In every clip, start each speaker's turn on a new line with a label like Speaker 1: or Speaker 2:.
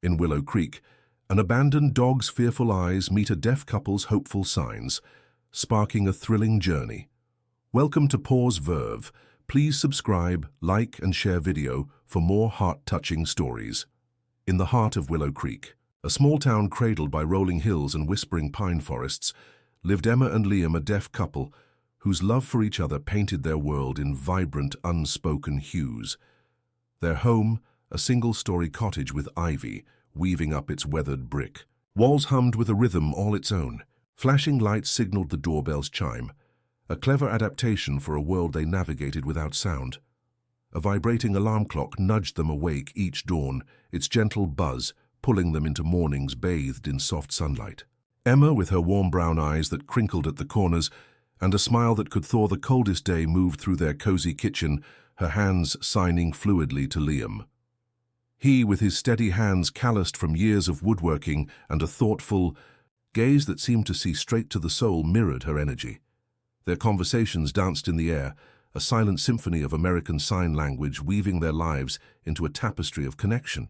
Speaker 1: In Willow Creek, an abandoned dog's fearful eyes meet a deaf couple's hopeful signs, sparking a thrilling journey. Welcome to Pause Verve. Please subscribe, like, and share video for more heart-touching stories. In the heart of Willow Creek, a small town cradled by rolling hills and whispering pine forests, lived Emma and Liam, a deaf couple whose love for each other painted their world in vibrant, unspoken hues. Their home, a single-story cottage with ivy weaving up its weathered brick. Walls hummed with a rhythm all its own. Flashing lights signaled the doorbell's chime, a clever adaptation for a world they navigated without sound. A vibrating alarm clock nudged them awake each dawn, its gentle buzz pulling them into mornings bathed in soft sunlight. Emma, with her warm brown eyes that crinkled at the corners and a smile that could thaw the coldest day, moved through their cozy kitchen, her hands signing fluidly to Liam. He, with his steady hands calloused from years of woodworking and a thoughtful gaze that seemed to see straight to the soul, mirrored her energy. Their conversations danced in the air, a silent symphony of American Sign Language weaving their lives into a tapestry of connection.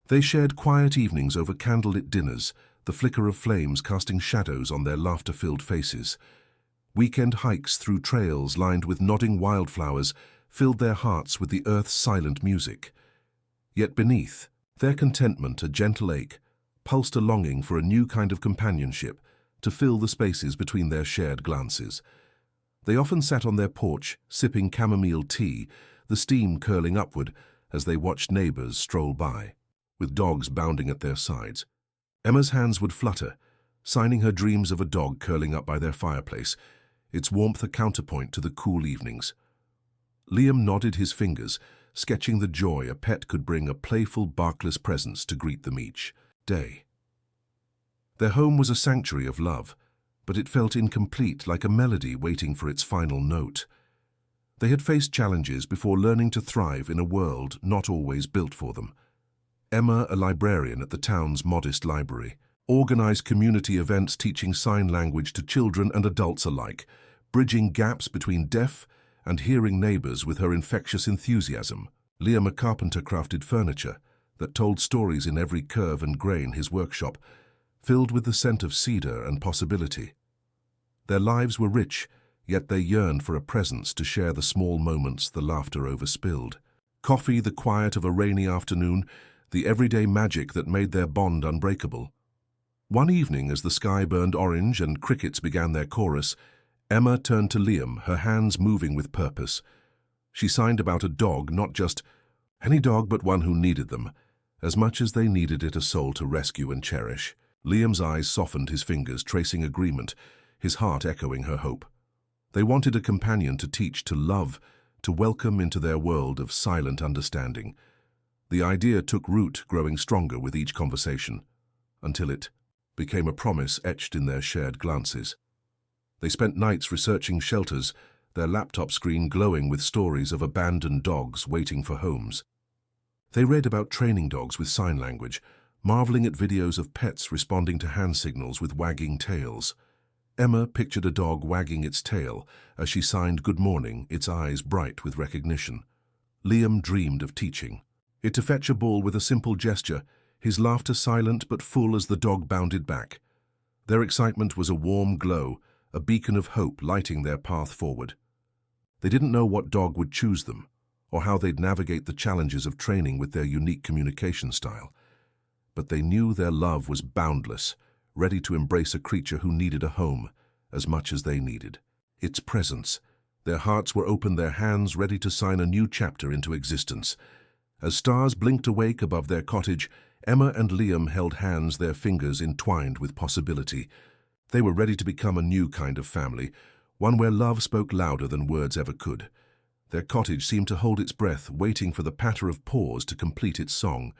Speaker 1: They shared quiet evenings over candlelit dinners, the flicker of flames casting shadows on their laughter-filled faces. Weekend hikes through trails lined with nodding wildflowers filled their hearts with the earth's silent music. Yet beneath their contentment, a gentle ache pulsed, a longing for a new kind of companionship to fill the spaces between their shared glances. They often sat on their porch, sipping chamomile tea, the steam curling upward as they watched neighbors stroll by, with dogs bounding at their sides. Emma's hands would flutter, signing her dreams of a dog curling up by their fireplace, its warmth a counterpoint to the cool evenings. Liam nodded his fingers, sketching the joy a pet could bring, a playful, barkless presence to greet them each day. Their home was a sanctuary of love, but it felt incomplete, like a melody waiting for its final note. They had faced challenges before learning to thrive in a world not always built for them. Emma, a librarian at the town's modest library, organized community events teaching sign language to children and adults alike, bridging gaps between deaf and hearing neighbors with her infectious enthusiasm. Liam, a carpenter, crafted furniture that told stories in every curve and grain, his workshop filled with the scent of cedar and possibility. Their lives were rich, yet they yearned for a presence to share the small moments, the laughter overspilled. Coffee, the quiet of a rainy afternoon, the everyday magic that made their bond unbreakable. One evening, as the sky burned orange and crickets began their chorus, Emma turned to Liam, her hands moving with purpose. She signed about a dog, not just any dog, but one who needed them, as much as they needed it, a soul to rescue and cherish. Liam's eyes softened, his fingers tracing agreement, his heart echoing her hope. They wanted a companion to teach, to love, to welcome into their world of silent understanding. The idea took root, growing stronger with each conversation, until it became a promise etched in their shared glances. They spent nights researching shelters, their laptop screen glowing with stories of abandoned dogs waiting for homes. They read about training dogs with sign language, marveling at videos of pets responding to hand signals with wagging tails. Emma pictured a dog wagging its tail as she signed good morning, its eyes bright with recognition. Liam dreamed of teaching it to fetch a ball with a simple gesture, his laughter silent but full as the dog bounded back. Their excitement was a warm glow, a beacon of hope lighting their path forward. They didn't know what dog would choose them, or how they'd navigate the challenges of training with their unique communication style. But they knew their love was boundless, ready to embrace a creature who needed a home as much as they needed its presence. Their hearts were open, their hands ready to sign a new chapter into existence. As stars blinked awake above their cottage, Emma and Liam held hands, their fingers entwined with possibility. They were ready to become a new kind of family, one where love spoke louder than words ever could. Their cottage seemed to hold its breath, waiting for the patter of paws to complete its song.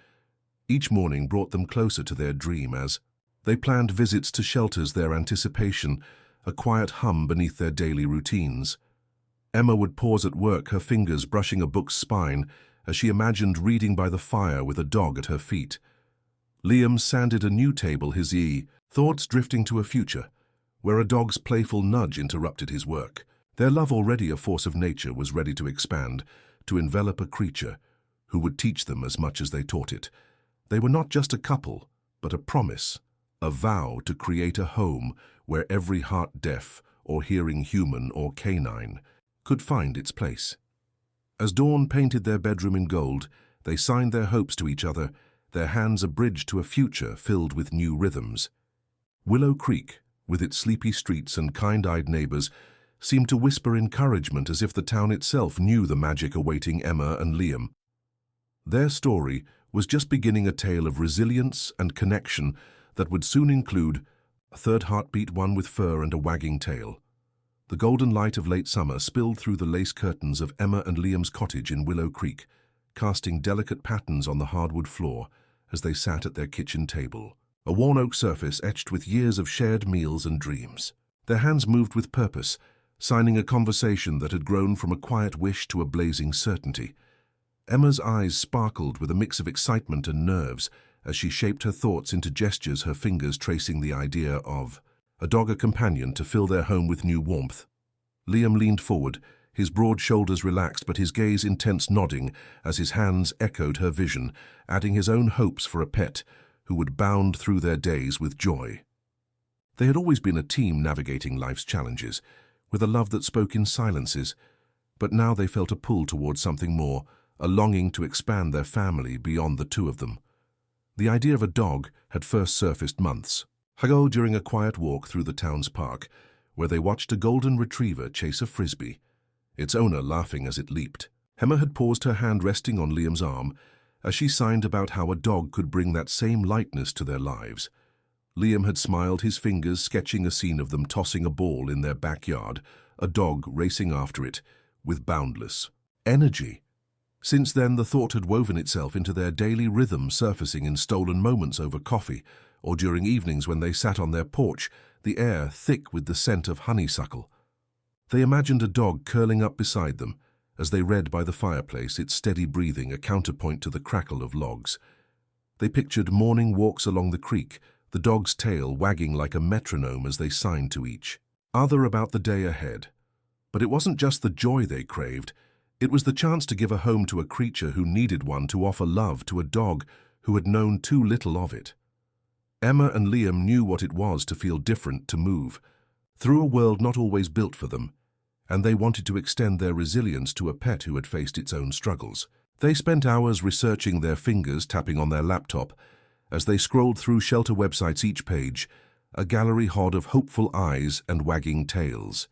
Speaker 1: Each morning brought them closer to their dream as they planned visits to shelters, their anticipation a quiet hum beneath their daily routines. Emma would pause at work, her fingers brushing a book's spine as she imagined reading by the fire with a dog at her feet. Liam sanded a new table, his thoughts drifting to a future where a dog's playful nudge interrupted his work. Their love, already a force of nature, was ready to expand, to envelop a creature who would teach them as much as they taught it. They were not just a couple, but a promise, a vow to create a home where every heart-deaf or hearing human or canine could find its place. As dawn painted their bedroom in gold, they signed their hopes to each other, their hands a bridge to a future filled with new rhythms. Willow Creek, with its sleepy streets and kind-eyed neighbors, seemed to whisper encouragement as if the town itself knew the magic awaiting Emma and Liam. Their story was just beginning a tale of resilience and connection that would soon include a third heartbeat, one with fur and a wagging tail. The golden light of late summer spilled through the lace curtains of Emma and Liam's cottage in Willow Creek, casting delicate patterns on the hardwood floor as they sat at their kitchen table, a worn oak surface etched with years of shared meals and dreams. Their hands moved with purpose, signing a conversation that had grown from a quiet wish to a blazing certainty. Emma's eyes sparkled with a mix of excitement and nerves as she shaped her thoughts into gestures, her fingers tracing the idea of a dog, a companion to fill their home with new warmth. Liam leaned forward, his broad shoulders relaxed but his gaze intense, nodding as his hands echoed her vision, adding his own hopes for a pet who would bound through their days with joy. They had always been a team navigating life's challenges, with a love that spoke in silences, but now they felt a pull towards something more, a longing to expand their family beyond the two of them. The idea of a dog had first surfaced months ago during a quiet walk through the town's park, where they watched a golden retriever chase a frisbee, its owner laughing as it leaped. Emma had paused, her hand resting on Liam's arm, as she signed about how a dog could bring that same lightness to their lives. Liam had smiled, his fingers sketching a scene of them tossing a ball in their backyard, a dog racing after it, with boundless energy. Since then, the thought had woven itself into their daily rhythm, surfacing in stolen moments over coffee, or during evenings when they sat on their porch, the air thick with the scent of honeysuckle. They imagined a dog curling up beside them, as they read by the fireplace, its steady breathing a counterpoint to the crackle of logs. They pictured morning walks along the creek, the dog's tail wagging like a metronome as they signed to each other about the day ahead. But it wasn't just the joy they craved, it was the chance to give a home to a creature who needed one, to offer love to a dog who had known too little of it. Emma and Liam knew what it was to feel different, to move through a world not always built for them, and they wanted to extend their resilience to a pet who had faced its own struggles. They spent hours researching, their fingers tapping on their laptop, as they scrolled through shelter websites, each page a gallery hod of hopeful eyes and wagging tails.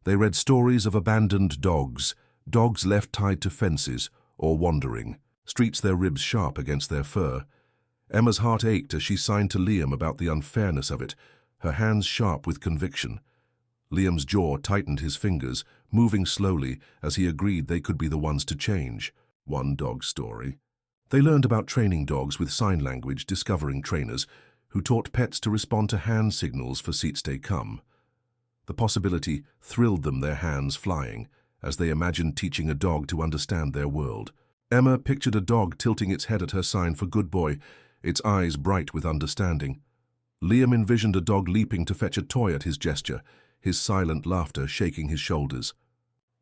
Speaker 1: They read stories of abandoned dogs, dogs left tied to fences or wandering, streets their ribs sharp against their fur. Emma's heart ached as she signed to Liam about the unfairness of it, her hands sharp with conviction. Liam's jaw tightened, his fingers moving slowly as he agreed they could be the ones to change. One dog story. They learned about training dogs with sign language, discovering trainers who taught pets to respond to hand signals for seats they come. The possibility thrilled them, their hands flying, as they imagined teaching a dog to understand their world. Emma pictured a dog tilting its head at her sign for good boy, its eyes bright with understanding. Liam envisioned a dog leaping to fetch a toy at his gesture, his silent laughter shaking his shoulders.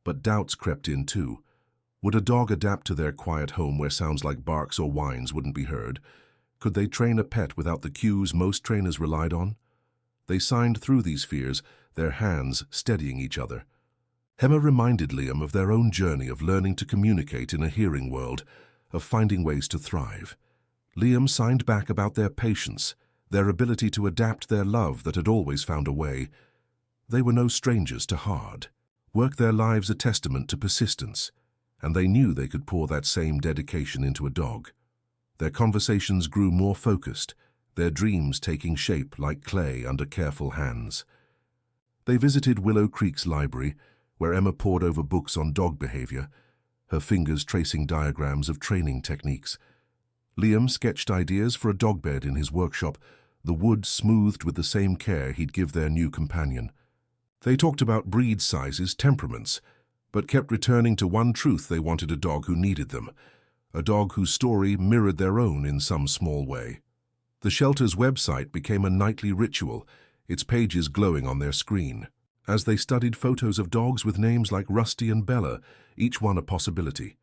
Speaker 1: But doubts crept in too. Would a dog adapt to their quiet home where sounds like barks or whines wouldn't be heard? Could they train a pet without the cues most trainers relied on? They signed through these fears, their hands steadying each other. Emma reminded Liam of their own journey of learning to communicate in a hearing world, of finding ways to thrive. Liam signed back about their patience, their ability to adapt, their love that had always found a way. They were no strangers to hard work, their lives a testament to persistence, and they knew they could pour that same dedication into a dog. Their conversations grew more focused, their dreams taking shape like clay under careful hands. They visited Willow Creek's library, where Emma pored over books on dog behavior, her fingers tracing diagrams of training techniques. Liam sketched ideas for a dog bed in his workshop, the wood smoothed with the same care he'd give their new companion. They talked about breed sizes, temperaments, but kept returning to one truth: they wanted a dog who needed them, a dog whose story mirrored their own in some small way. The shelter's website became a nightly ritual, its pages glowing on their screen. As they studied photos of dogs with names like Rusty and Bella, each one a possibility.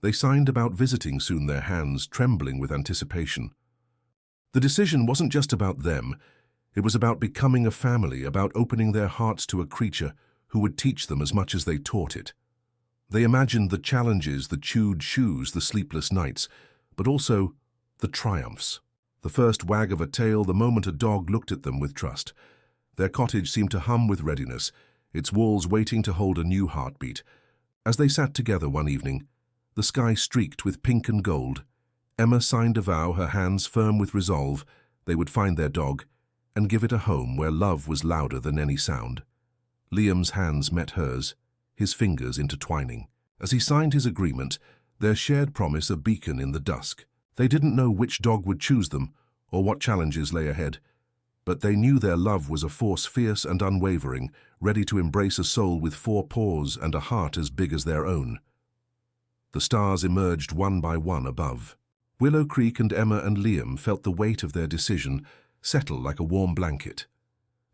Speaker 1: They signed about visiting soon, their hands trembling with anticipation. The decision wasn't just about them. It was about becoming a family, about opening their hearts to a creature who would teach them as much as they taught it. They imagined the challenges, the chewed shoes, the sleepless nights, but also the triumphs. The first wag of a tail, the moment a dog looked at them with trust. Their cottage seemed to hum with readiness, its walls waiting to hold a new heartbeat. As they sat together one evening, the sky streaked with pink and gold, Emma signed a vow, her hands firm with resolve. They would find their dog and give it a home where love was louder than any sound. Liam's hands met hers, his fingers intertwining. As he signed his agreement, their shared promise a beacon in the dusk. They didn't know which dog would choose them or what challenges lay ahead, but they knew their love was a force fierce and unwavering, ready to embrace a soul with 4 paws and a heart as big as their own. The stars emerged one by one above. Willow Creek and Emma and Liam felt the weight of their decision settle like a warm blanket.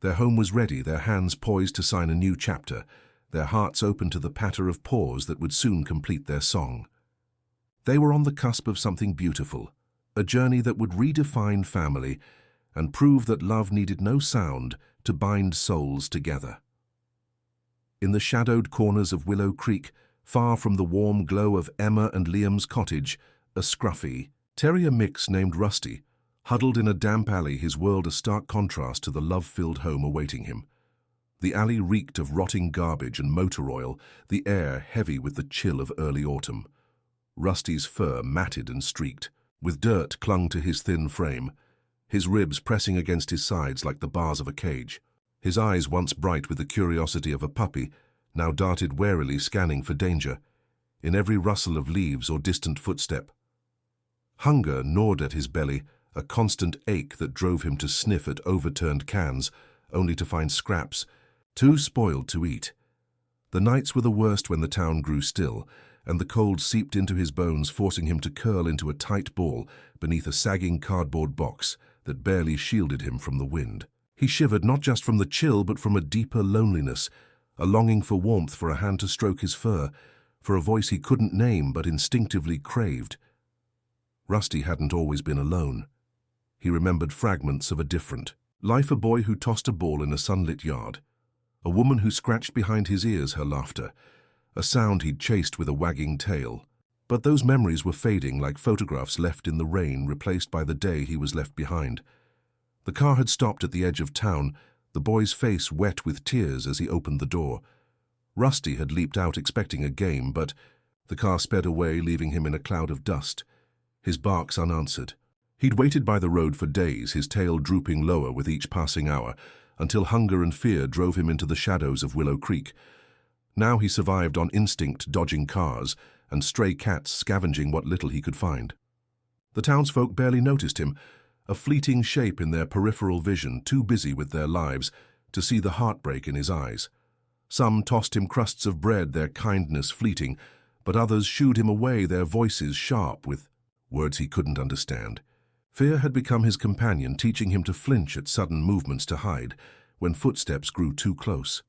Speaker 1: Their home was ready, their hands poised to sign a new chapter, their hearts open to the patter of paws that would soon complete their song. They were on the cusp of something beautiful, a journey that would redefine family and prove that love needed no sound to bind souls together. In the shadowed corners of Willow Creek, far from the warm glow of Emma and Liam's cottage, a scruffy terrier mix named Rusty huddled in a damp alley, his world a stark contrast to the love-filled home awaiting him. The alley reeked of rotting garbage and motor oil, the air heavy with the chill of early autumn. Rusty's fur, matted and streaked, with dirt clung to his thin frame, his ribs pressing against his sides like the bars of a cage. His eyes, once bright with the curiosity of a puppy, now darted warily, scanning for danger, in every rustle of leaves or distant footstep. Hunger gnawed at his belly, a constant ache that drove him to sniff at overturned cans, only to find scraps, too spoiled to eat. The nights were the worst when the town grew still, and the cold seeped into his bones, forcing him to curl into a tight ball beneath a sagging cardboard box that barely shielded him from the wind. He shivered not just from the chill, but from a deeper loneliness, a longing for warmth, for a hand to stroke his fur, for a voice he couldn't name but instinctively craved. Rusty hadn't always been alone. He remembered fragments of a different life, a boy who tossed a ball in a sunlit yard, a woman who scratched behind his ears her laughter, a sound he'd chased with a wagging tail. But those memories were fading like photographs left in the rain, replaced by the day he was left behind. The car had stopped at the edge of town, the boy's face wet with tears as he opened the door. Rusty had leaped out expecting a game, but the car sped away, leaving him in a cloud of dust, his barks unanswered. He'd waited by the road for days, his tail drooping lower with each passing hour, until hunger and fear drove him into the shadows of Willow Creek. Now he survived on instinct, dodging cars, and stray cats scavenging what little he could find. The townsfolk barely noticed him, a fleeting shape in their peripheral vision, too busy with their lives to see the heartbreak in his eyes. Some tossed him crusts of bread, their kindness fleeting, but others shooed him away, their voices sharp with words he couldn't understand. Fear had become his companion, teaching him to flinch at sudden movements, to hide when footsteps grew too close.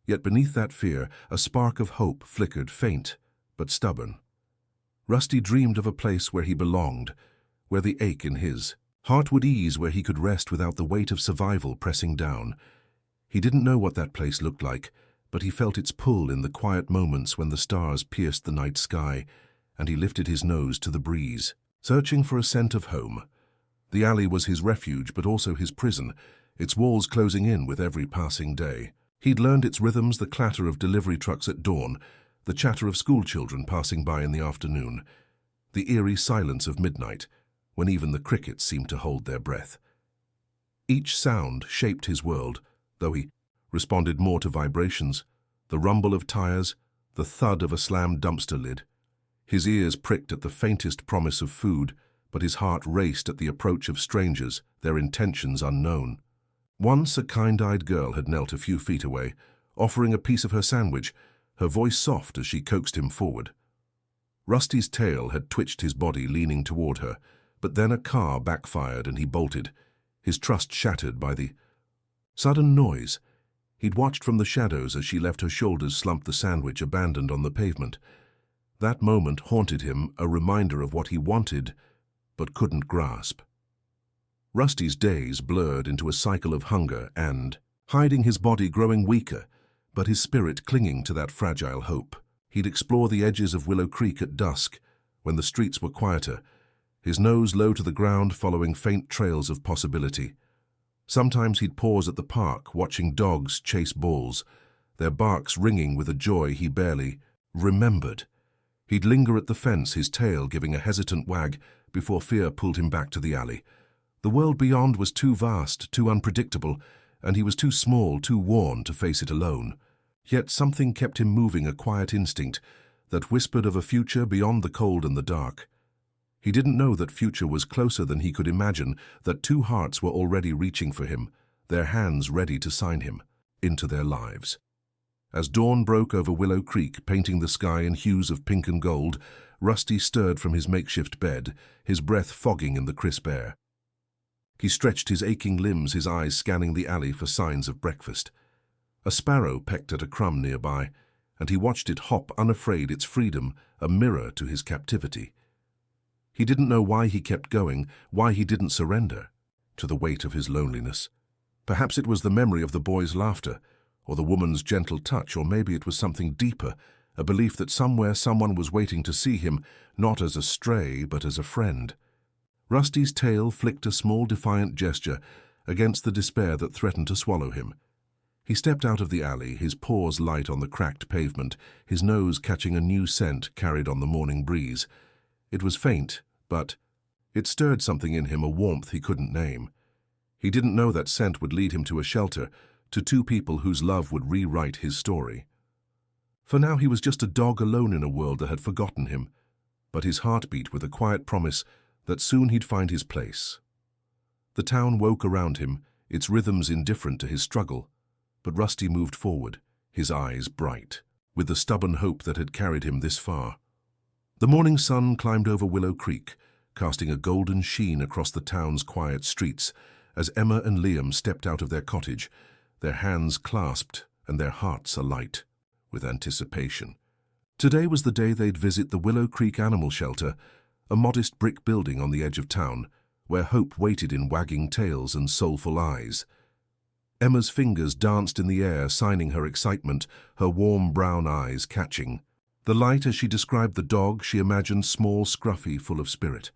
Speaker 1: Yet beneath that fear, a spark of hope flickered, faint but stubborn. Rusty dreamed of a place where he belonged, where the ache in his heart would ease, where he could rest without the weight of survival pressing down. He didn't know what that place looked like, but he felt its pull in the quiet moments when the stars pierced the night sky, and he lifted his nose to the breeze, searching for a scent of home. The alley was his refuge, but also his prison, its walls closing in with every passing day. He'd learned its rhythms, the clatter of delivery trucks at dawn, the chatter of schoolchildren passing by in the afternoon, the eerie silence of midnight, when even the crickets seemed to hold their breath. Each sound shaped his world, though he responded more to vibrations, the rumble of tires, the thud of a slammed dumpster lid. His ears pricked at the faintest promise of food, but his heart raced at the approach of strangers, their intentions unknown. Once a kind-eyed girl had knelt a few feet away, offering a piece of her sandwich, her voice soft as she coaxed him forward. Rusty's tail had twitched his body, leaning toward her, but then a car backfired and he bolted, his trust shattered by the sudden noise. He'd watched from the shadows as she left her shoulders slump the sandwich abandoned on the pavement. That moment haunted him, a reminder of what he wanted but couldn't grasp. Rusty's days blurred into a cycle of hunger and, hiding his body growing weaker, but his spirit clinging to that fragile hope. He'd explore the edges of Willow Creek at dusk, when the streets were quieter, his nose low to the ground following faint trails of possibility. Sometimes he'd pause at the park, watching dogs chase bulls, their barks ringing with a joy he barely remembered. He'd linger at the fence, his tail giving a hesitant wag before fear pulled him back to the alley. The world beyond was too vast, too unpredictable, and he was too small, too worn to face it alone. Yet something kept him moving, a quiet instinct that whispered of a future beyond the cold and the dark. He didn't know that future was closer than he could imagine, that two hearts were already reaching for him, their hands ready to sign him into their lives. As dawn broke over Willow Creek, painting the sky in hues of pink and gold, Rusty stirred from his makeshift bed, his breath fogging in the crisp air. He stretched his aching limbs, his eyes scanning the alley for signs of breakfast. A sparrow pecked at a crumb nearby, and he watched it hop unafraid, its freedom a mirror to his captivity. He didn't know why he kept going, why he didn't surrender to the weight of his loneliness. Perhaps it was the memory of the boy's laughter, or the woman's gentle touch, or maybe it was something deeper, a belief that somewhere someone was waiting to see him, not as a stray, but as a friend. Rusty's tail flicked a small defiant gesture against the despair that threatened to swallow him. He stepped out of the alley, his paws light on the cracked pavement, his nose catching a new scent carried on the morning breeze. It was faint, but it stirred something in him, a warmth he couldn't name. He didn't know that scent would lead him to a shelter, to two people whose love would rewrite his story. For now he was just a dog alone in a world that had forgotten him, but his heart beat with a quiet promise that soon he'd find his place. The town woke around him, its rhythms indifferent to his struggle, but Rusty moved forward, his eyes bright, with the stubborn hope that had carried him this far. The morning sun climbed over Willow Creek, casting a golden sheen across the town's quiet streets as Emma and Liam stepped out of their cottage, their hands clasped and their hearts alight with anticipation. Today was the day they'd visit the Willow Creek Animal Shelter, a modest brick building on the edge of town, where hope waited in wagging tails and soulful eyes. Emma's fingers danced in the air, signing her excitement, her warm brown eyes catching the light as she described the dog she imagined, small, scruffy, full of spirit.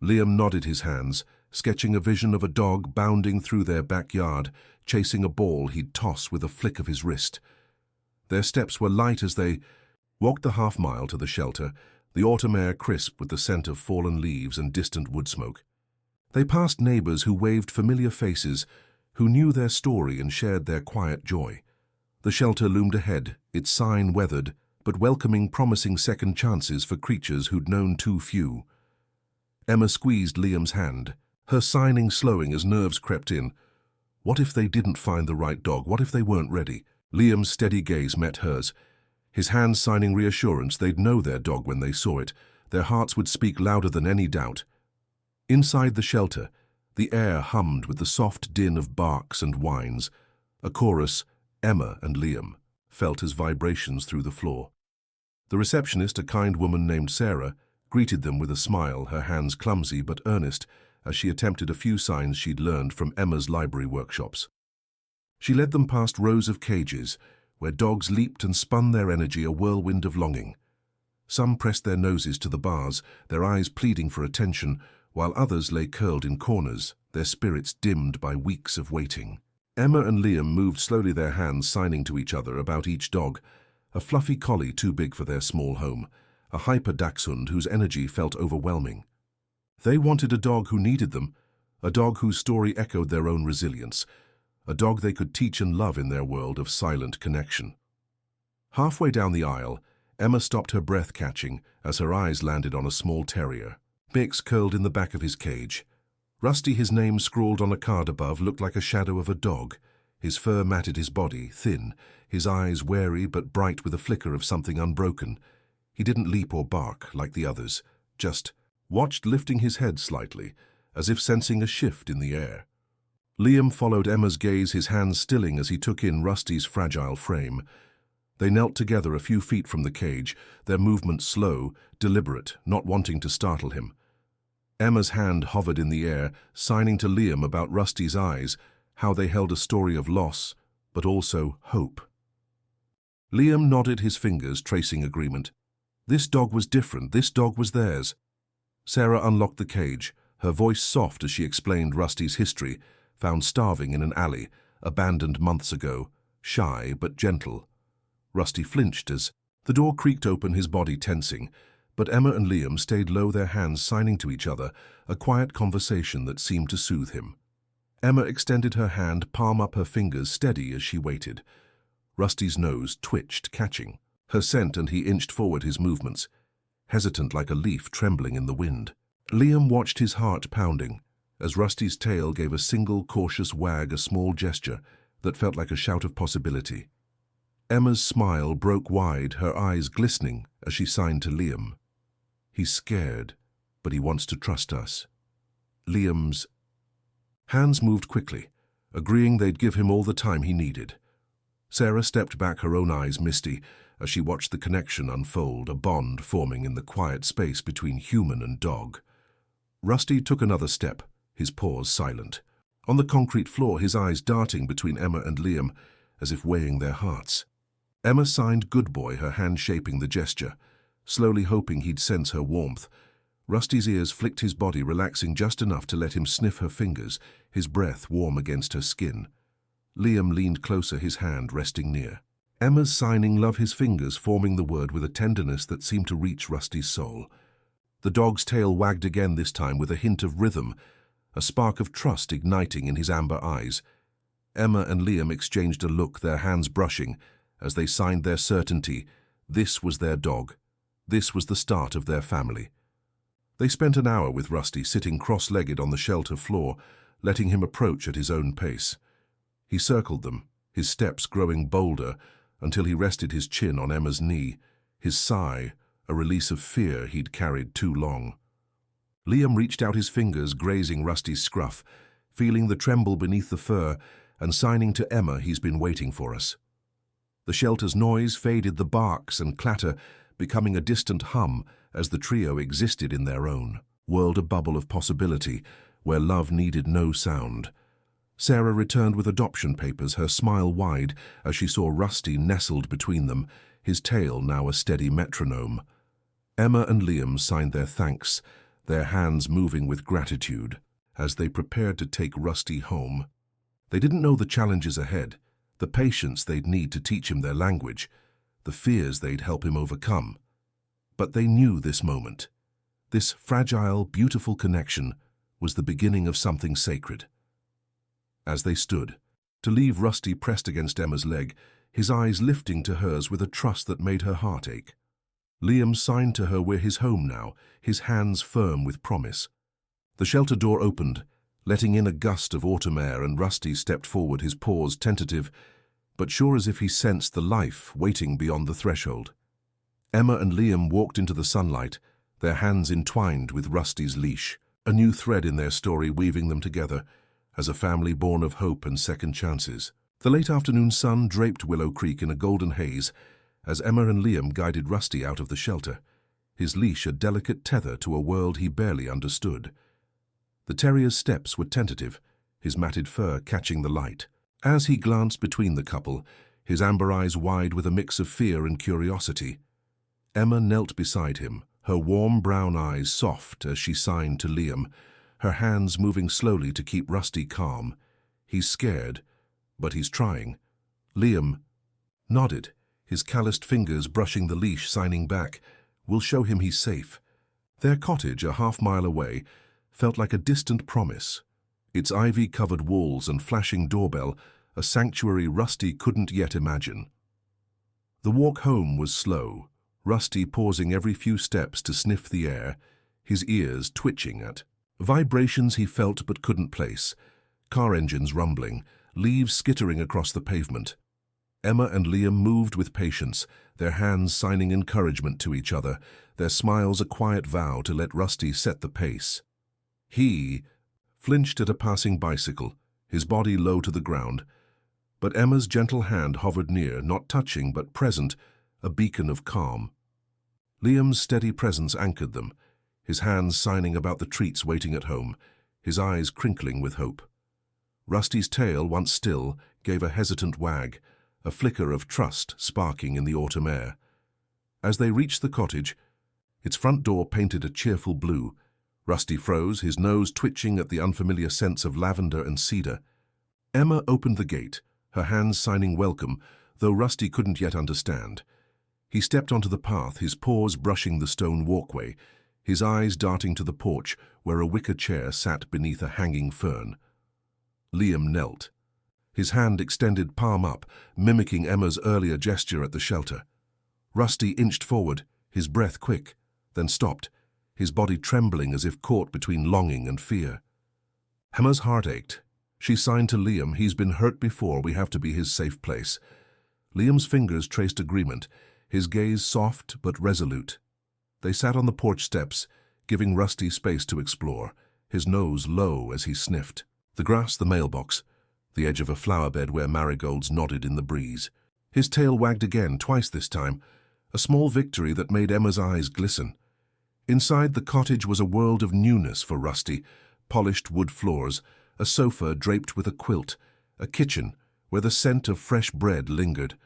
Speaker 1: Liam nodded his hands, sketching a vision of a dog bounding through their backyard, chasing a ball he'd toss with a flick of his wrist. Their steps were light as they walked the half-mile to the shelter, the autumn air crisp with the scent of fallen leaves and distant wood smoke. They passed neighbors who waved familiar faces, who knew their story and shared their quiet joy. The shelter loomed ahead, its sign weathered, but welcoming, promising second chances for creatures who'd known too few. Emma squeezed Liam's hand, her signing slowing as nerves crept in. What if they didn't find the right dog? What if they weren't ready? Liam's steady gaze met hers, his hands signing reassurance they'd know their dog when they saw it. Their hearts would speak louder than any doubt. Inside the shelter, the air hummed with the soft din of barks and whines, a chorus Emma and Liam felt as vibrations through the floor. The receptionist, a kind woman named Sarah, greeted them with a smile, her hands clumsy but earnest, as she attempted a few signs she'd learned from Emma's library workshops. She led them past rows of cages, where dogs leaped and spun their energy, a whirlwind of longing. Some pressed their noses to the bars, their eyes pleading for attention, while others lay curled in corners, their spirits dimmed by weeks of waiting. Emma and Liam moved slowly, their hands signing to each other about each dog, a fluffy collie too big for their small home, a hyper dachshund whose energy felt overwhelming. They wanted a dog who needed them, a dog whose story echoed their own resilience, a dog they could teach and love in their world of silent connection. Halfway down the aisle, Emma stopped, her breath catching as her eyes landed on a small terrier. Mix curled in the back of his cage. Rusty, his name scrawled on a card above, looked like a shadow of a dog. His fur matted his body, thin, his eyes wary but bright with a flicker of something unbroken. He didn't leap or bark like the others, just watched, lifting his head slightly, as if sensing a shift in the air. Liam followed Emma's gaze, his hands stilling as he took in Rusty's fragile frame. They knelt together a few feet from the cage, their movements slow, deliberate, not wanting to startle him. Emma's hand hovered in the air, signing to Liam about Rusty's eyes, how they held a story of loss, but also hope. Liam nodded his fingers, tracing agreement. This dog was different, this dog was theirs. Sarah unlocked the cage, her voice soft as she explained Rusty's history, found starving in an alley, abandoned months ago, shy but gentle. Rusty flinched as the door creaked open, his body tensing, but Emma and Liam stayed low, their hands signing to each other, a quiet conversation that seemed to soothe him. Emma extended her hand, palm up, her fingers steady as she waited. Rusty's nose twitched, catching her scent, and he inched forward, his movements hesitant like a leaf trembling in the wind. Liam watched, his heart pounding, as Rusty's tail gave a single cautious wag, a small gesture that felt like a shout of possibility. Emma's smile broke wide, her eyes glistening as she signed to Liam. He's scared, but he wants to trust us. Liam's hands moved quickly, agreeing they'd give him all the time he needed. Sarah stepped back, her own eyes misty, as she watched the connection unfold, a bond forming in the quiet space between human and dog. Rusty took another step, his paws silent. On the concrete floor, his eyes darting between Emma and Liam, as if weighing their hearts. Emma signed good boy, her hand shaping the gesture, slowly hoping he'd sense her warmth. Rusty's ears flicked, his body relaxing just enough to let him sniff her fingers, his breath warm against her skin. Liam leaned closer, his hand resting near. Emma's signing love, his fingers forming the word with a tenderness that seemed to reach Rusty's soul. The dog's tail wagged again, this time with a hint of rhythm, a spark of trust igniting in his amber eyes. Emma and Liam exchanged a look, their hands brushing, as they signed their certainty. This was their dog. This was the start of their family. They spent an hour with Rusty, sitting cross-legged on the shelter floor, letting him approach at his own pace. He circled them, his steps growing bolder, until he rested his chin on Emma's knee, his sigh a release of fear he'd carried too long. Liam reached out, his fingers grazing Rusty's scruff, feeling the tremble beneath the fur, and signing to Emma, he's been waiting for us. The shelter's noise faded, the barks and clatter becoming a distant hum as the trio existed in their own world, a bubble of possibility where love needed no sound. Sarah returned with adoption papers, her smile wide as she saw Rusty nestled between them, his tail now a steady metronome. Emma and Liam signed their thanks, their hands moving with gratitude as they prepared to take Rusty home. They didn't know the challenges ahead, the patience they'd need to teach him their language, the fears they'd help him overcome. But they knew this moment, this fragile, beautiful connection, was the beginning of something sacred. As they stood, to leave Rusty pressed against Emma's leg, his eyes lifting to hers with a trust that made her heart ache. Liam signed to her, we're his home now, his hands firm with promise. The shelter door opened, letting in a gust of autumn air, and Rusty stepped forward, his paws tentative, but sure as if he sensed the life waiting beyond the threshold. Emma and Liam walked into the sunlight, their hands entwined with Rusty's leash, a new thread in their story weaving them together, as a family born of hope and second chances. The late afternoon sun draped Willow Creek in a golden haze as Emma and Liam guided Rusty out of the shelter, his leash a delicate tether to a world he barely understood. The terrier's steps were tentative, his matted fur catching the light. As he glanced between the couple, his amber eyes wide with a mix of fear and curiosity. Emma knelt beside him, her warm brown eyes soft as she signed to Liam, her hands moving slowly to keep Rusty calm. He's scared, but he's trying. Liam nodded, his calloused fingers brushing the leash, signing back, we'll show him he's safe. Their cottage, a half-mile away, felt like a distant promise. Its ivy-covered walls and flashing doorbell, a sanctuary Rusty couldn't yet imagine. The walk home was slow, Rusty pausing every few steps to sniff the air, his ears twitching at vibrations he felt but couldn't place, car engines rumbling, leaves skittering across the pavement. Emma and Liam moved with patience, their hands signing encouragement to each other, their smiles a quiet vow to let Rusty set the pace. He flinched at a passing bicycle, his body low to the ground. But Emma's gentle hand hovered near, not touching but present, a beacon of calm. Liam's steady presence anchored them, his hands signing about the treats waiting at home, his eyes crinkling with hope. Rusty's tail, once still, gave a hesitant wag, a flicker of trust sparking in the autumn air. As they reached the cottage, its front door painted a cheerful blue. Rusty froze, his nose twitching at the unfamiliar scents of lavender and cedar. Emma opened the gate, her hands signing welcome, though Rusty couldn't yet understand. He stepped onto the path, his paws brushing the stone walkway, his eyes darting to the porch where a wicker chair sat beneath a hanging fern. Liam knelt, his hand extended palm up, mimicking Emma's earlier gesture at the shelter. Rusty inched forward, his breath quick, then stopped, his body trembling as if caught between longing and fear. Emma's heart ached. She signed to Liam, "He's been hurt before, we have to be his safe place." Liam's fingers traced agreement, his gaze soft but resolute. They sat on the porch steps, giving Rusty space to explore, his nose low as he sniffed. The grass, the mailbox, the edge of a flower bed where marigolds nodded in the breeze. His tail wagged again, twice this time, a small victory that made Emma's eyes glisten. Inside the cottage was a world of newness for Rusty, polished wood floors, a sofa draped with a quilt, a kitchen where the scent of fresh bread lingered.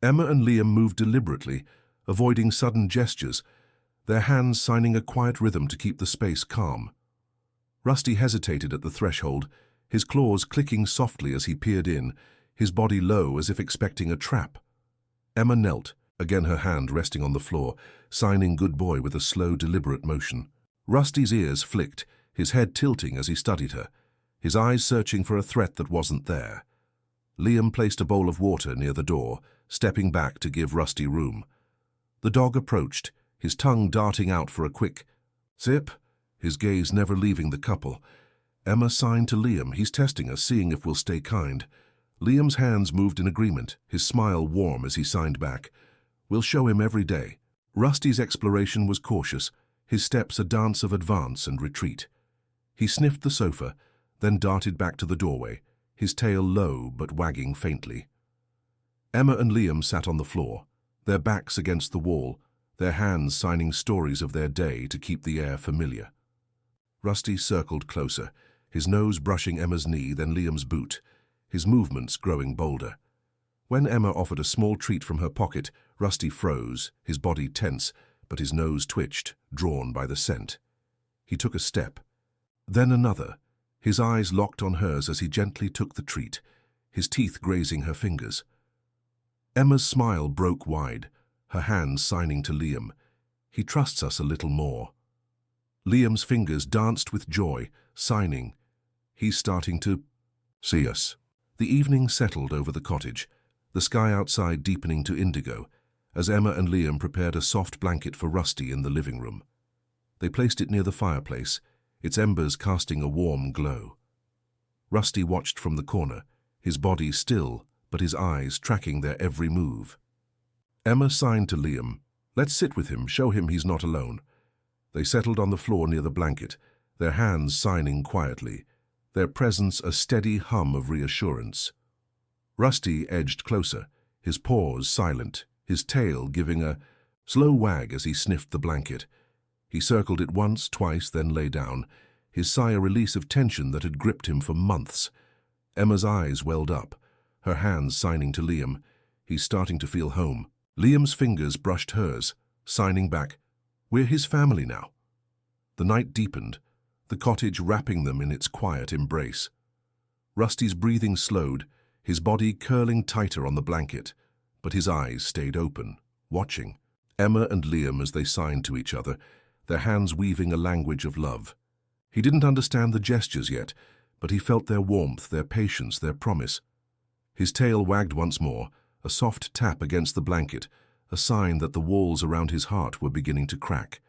Speaker 1: Emma and Liam moved deliberately, avoiding sudden gestures, their hands signing a quiet rhythm to keep the space calm. Rusty hesitated at the threshold, his claws clicking softly as he peered in, his body low as if expecting a trap. Emma knelt, again her hand resting on the floor, signing good boy with a slow, deliberate motion. Rusty's ears flicked, his head tilting as he studied her, his eyes searching for a threat that wasn't there. Liam placed a bowl of water near the door, stepping back to give Rusty room. The dog approached, his tongue darting out for a quick sip, his gaze never leaving the couple. Emma signed to Liam, "He's testing us, seeing if we'll stay kind." Liam's hands moved in agreement, his smile warm as he signed back. "We'll show him every day." Rusty's exploration was cautious, his steps a dance of advance and retreat. He sniffed the sofa, then darted back to the doorway, his tail low but wagging faintly. Emma and Liam sat on the floor, their backs against the wall, their hands signing stories of their day to keep the air familiar. Rusty circled closer, his nose brushing Emma's knee, then Liam's boot, his movements growing bolder. When Emma offered a small treat from her pocket, Rusty froze, his body tense, but his nose twitched, drawn by the scent. He took a step, then another, his eyes locked on hers as he gently took the treat, his teeth grazing her fingers. Emma's smile broke wide, her hands signing to Liam, "He trusts us a little more." Liam's fingers danced with joy, signing, "He's starting to see us." The evening settled over the cottage, the sky outside deepening to indigo, as Emma and Liam prepared a soft blanket for Rusty in the living room. They placed it near the fireplace, its embers casting a warm glow. Rusty watched from the corner, his body still, but his eyes tracking their every move. Emma signed to Liam, "Let's sit with him, show him he's not alone." They settled on the floor near the blanket, their hands signing quietly, their presence a steady hum of reassurance. Rusty edged closer, his paws silent, his tail giving a slow wag as he sniffed the blanket. He circled it once, twice, then lay down, his sigh a release of tension that had gripped him for months. Emma's eyes welled up, her hands signing to Liam, "He's starting to feel home." Liam's fingers brushed hers, signing back, "We're his family now." The night deepened, the cottage wrapping them in its quiet embrace. Rusty's breathing slowed, his body curling tighter on the blanket, but his eyes stayed open, watching. Emma and Liam as they signed to each other, their hands weaving a language of love. He didn't understand the gestures yet, but he felt their warmth, their patience, their promise. His tail wagged once more, a soft tap against the blanket, a sign that the walls around his heart were beginning to crack.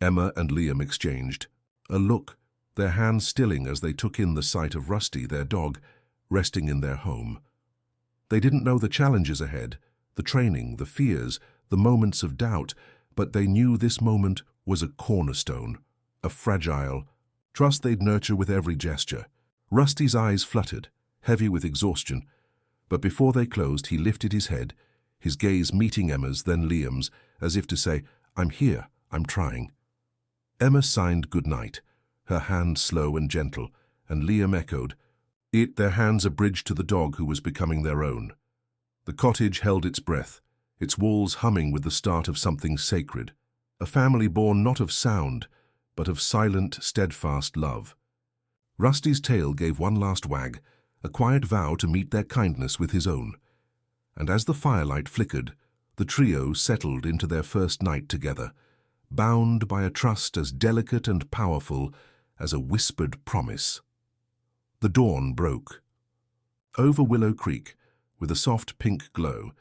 Speaker 1: Emma and Liam exchanged a look, their hands stilling as they took in the sight of Rusty, their dog, resting in their home. They didn't know the challenges ahead, the training, the fears, the moments of doubt, but they knew this moment was a cornerstone, a fragile trust they'd nurture with every gesture. Rusty's eyes fluttered, heavy with exhaustion. But before they closed, he lifted his head, his gaze meeting Emma's, then Liam's, as if to say, "I'm here, I'm trying." Emma signed good night, her hand slow and gentle, and Liam echoed it, their hands a bridge to the dog who was becoming their own. The cottage held its breath, its walls humming with the start of something sacred, a family born not of sound, but of silent, steadfast love. Rusty's tail gave one last wag, a quiet vow to meet their kindness with his own. And as the firelight flickered, the trio settled into their first night together, bound by a trust as delicate and powerful as a whispered promise. The dawn broke. Over Willow Creek, with a soft pink glow,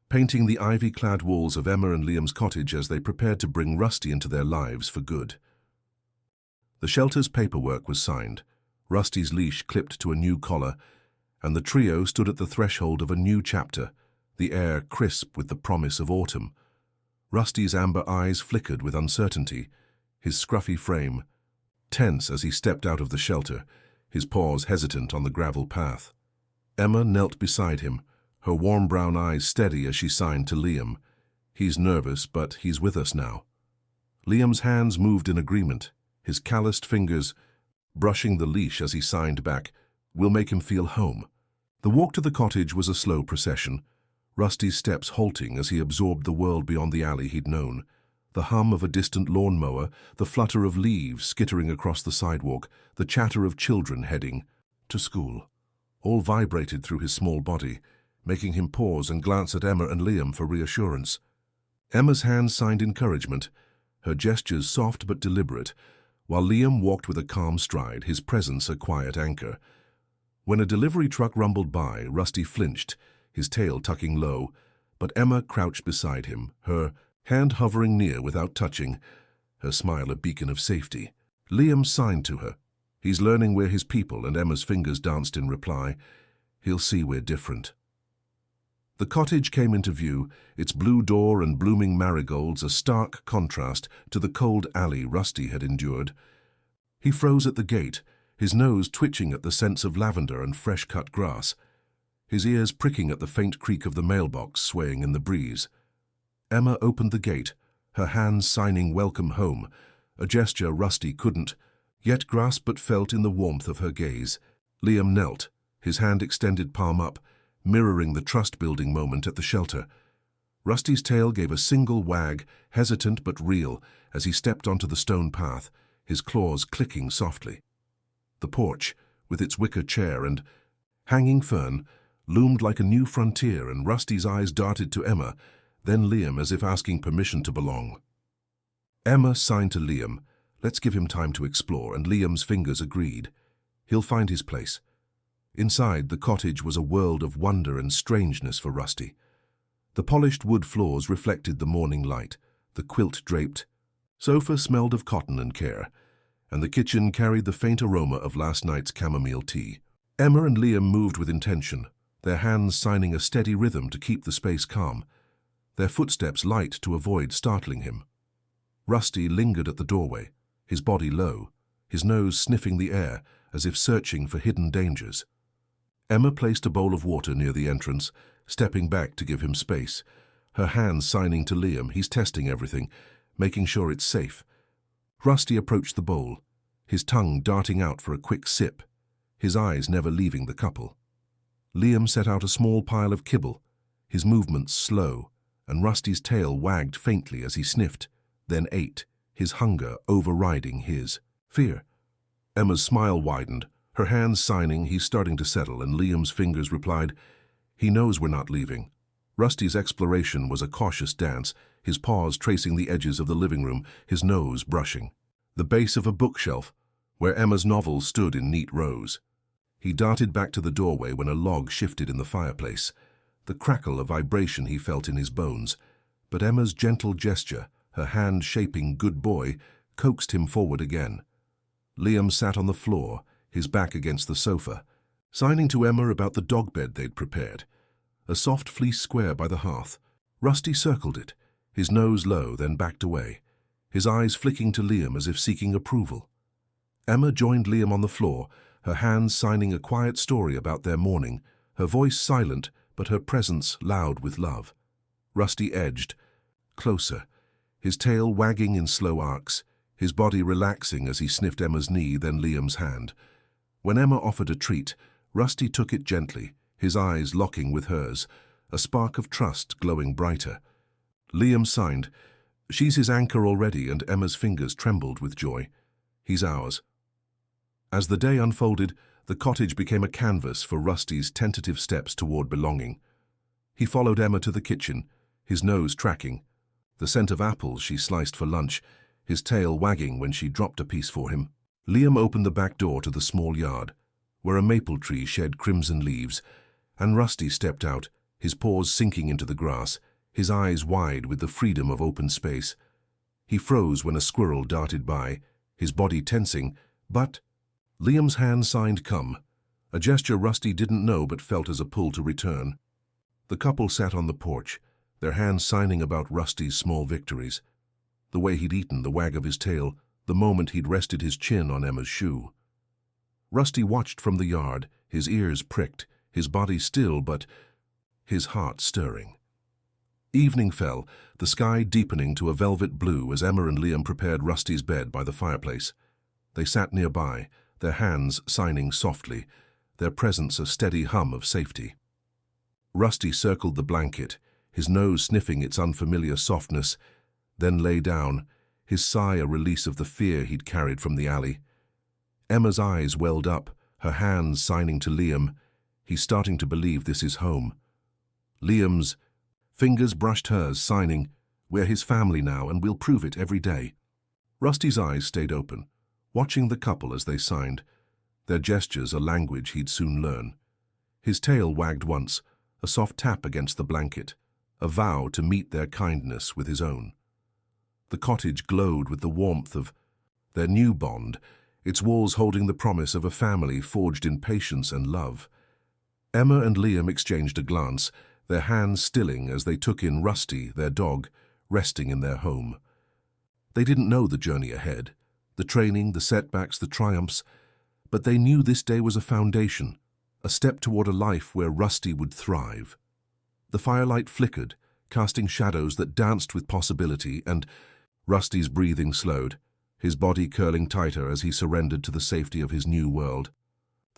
Speaker 1: painting the ivy-clad walls of Emma and Liam's cottage as they prepared to bring Rusty into their lives for good. The shelter's paperwork was signed, Rusty's leash clipped to a new collar, and the trio stood at the threshold of a new chapter, the air crisp with the promise of autumn. Rusty's amber eyes flickered with uncertainty, his scruffy frame tense as he stepped out of the shelter, his paws hesitant on the gravel path. Emma knelt beside him, her warm brown eyes steady as she signed to Liam. He's nervous, but he's with us now. Liam's hands moved in agreement, his calloused fingers brushing the leash as he signed back, "We'll make him feel home." The walk to the cottage was a slow procession, Rusty's steps halting as he absorbed the world beyond the alley he'd known. The hum of a distant lawnmower, the flutter of leaves skittering across the sidewalk, the chatter of children heading to school, all vibrated through his small body, making him pause and glance at Emma and Liam for reassurance. Emma's hands signed encouragement, her gestures soft but deliberate, while Liam walked with a calm stride, his presence a quiet anchor. When a delivery truck rumbled by, Rusty flinched, his tail tucking low, but Emma crouched beside him, her hand hovering near without touching, her smile a beacon of safety. Liam signed to her. "He's learning we're his people," and Emma's fingers danced in reply. "He'll see we're different." The cottage came into view, its blue door and blooming marigolds a stark contrast to the cold alley Rusty had endured. He froze at the gate, his nose twitching at the scents of lavender and fresh-cut grass, his ears pricking at the faint creak of the mailbox swaying in the breeze. Emma opened the gate, her hands signing welcome home, a gesture Rusty couldn't yet grasp but felt in the warmth of her gaze. Liam knelt, his hand extended palm up, mirroring the trust-building moment at the shelter. Rusty's tail gave a single wag, hesitant but real, as he stepped onto the stone path, his claws clicking softly. The porch, with its wicker chair and hanging fern, loomed like a new frontier, and Rusty's eyes darted to Emma, then Liam as if asking permission to belong. Emma signed to Liam, "Let's give him time to explore," and Liam's fingers agreed. He'll find his place. Inside, the cottage was a world of wonder and strangeness for Rusty. The polished wood floors reflected the morning light, the quilt-draped sofa smelled of cotton and care, and the kitchen carried the faint aroma of last night's chamomile tea. Emma and Liam moved with intention, their hands signing a steady rhythm to keep the space calm, their footsteps light to avoid startling him. Rusty lingered at the doorway, his body low, his nose sniffing the air as if searching for hidden dangers. Emma placed a bowl of water near the entrance, stepping back to give him space, her hands signing to Liam, "He's testing everything, making sure it's safe." Rusty approached the bowl, his tongue darting out for a quick sip, his eyes never leaving the couple. Liam set out a small pile of kibble, his movements slow, and Rusty's tail wagged faintly as he sniffed, then ate, his hunger overriding his fear. Emma's smile widened, her hands signing he's starting to settle, and Liam's fingers replied, "He knows we're not leaving." Rusty's exploration was a cautious dance, his paws tracing the edges of the living room, his nose brushing the base of a bookshelf, where Emma's novels stood in neat rows. He darted back to the doorway when a log shifted in the fireplace, the crackle of vibration he felt in his bones, but Emma's gentle gesture, her hand shaping "good boy," coaxed him forward again. Liam sat on the floor, his back against the sofa, signing to Emma about the dog bed they'd prepared, a soft fleece square by the hearth. Rusty circled it, his nose low, then backed away, his eyes flicking to Liam as if seeking approval. Emma joined Liam on the floor, her hands signing a quiet story about their morning, her voice silent but her presence loud with love. Rusty edged closer, his tail wagging in slow arcs, his body relaxing as he sniffed Emma's knee, then Liam's hand. When Emma offered a treat, Rusty took it gently, his eyes locking with hers, a spark of trust glowing brighter. Liam signed. She's his anchor already, and Emma's fingers trembled with joy. He's ours. As the day unfolded, the cottage became a canvas for Rusty's tentative steps toward belonging. He followed Emma to the kitchen, his nose tracking, the scent of apples she sliced for lunch, his tail wagging when she dropped a piece for him. Liam opened the back door to the small yard, where a maple tree shed crimson leaves, and Rusty stepped out, his paws sinking into the grass, his eyes wide with the freedom of open space. He froze when a squirrel darted by, his body tensing, but Liam's hand signed come, a gesture Rusty didn't know but felt as a pull to return. The couple sat on the porch, their hands signing about Rusty's small victories. The way he'd eaten, the wag of his tail, the moment he'd rested his chin on Emma's shoe. Rusty watched from the yard, his ears pricked, his body still but his heart stirring. Evening fell, the sky deepening to a velvet blue as Emma and Liam prepared Rusty's bed by the fireplace. They sat nearby, their hands signing softly, their presence a steady hum of safety. Rusty circled the blanket, his nose sniffing its unfamiliar softness, then lay down, his sigh a release of the fear he'd carried from the alley. Emma's eyes welled up, her hands signing to Liam. He's starting to believe this is home. Liam's fingers brushed hers, signing, "We're his family now, and we'll prove it every day." Rusty's eyes stayed open, watching the couple as they signed, their gestures a language he'd soon learn. His tail wagged once, a soft tap against the blanket, a vow to meet their kindness with his own. The cottage glowed with the warmth of their new bond, its walls holding the promise of a family forged in patience and love. Emma and Liam exchanged a glance, their hands stilling as they took in Rusty, their dog, resting in their home. They didn't know the journey ahead, the training, the setbacks, the triumphs, but they knew this day was a foundation, a step toward a life where Rusty would thrive. The firelight flickered, casting shadows that danced with possibility, and Rusty's breathing slowed, his body curling tighter as he surrendered to the safety of his new world.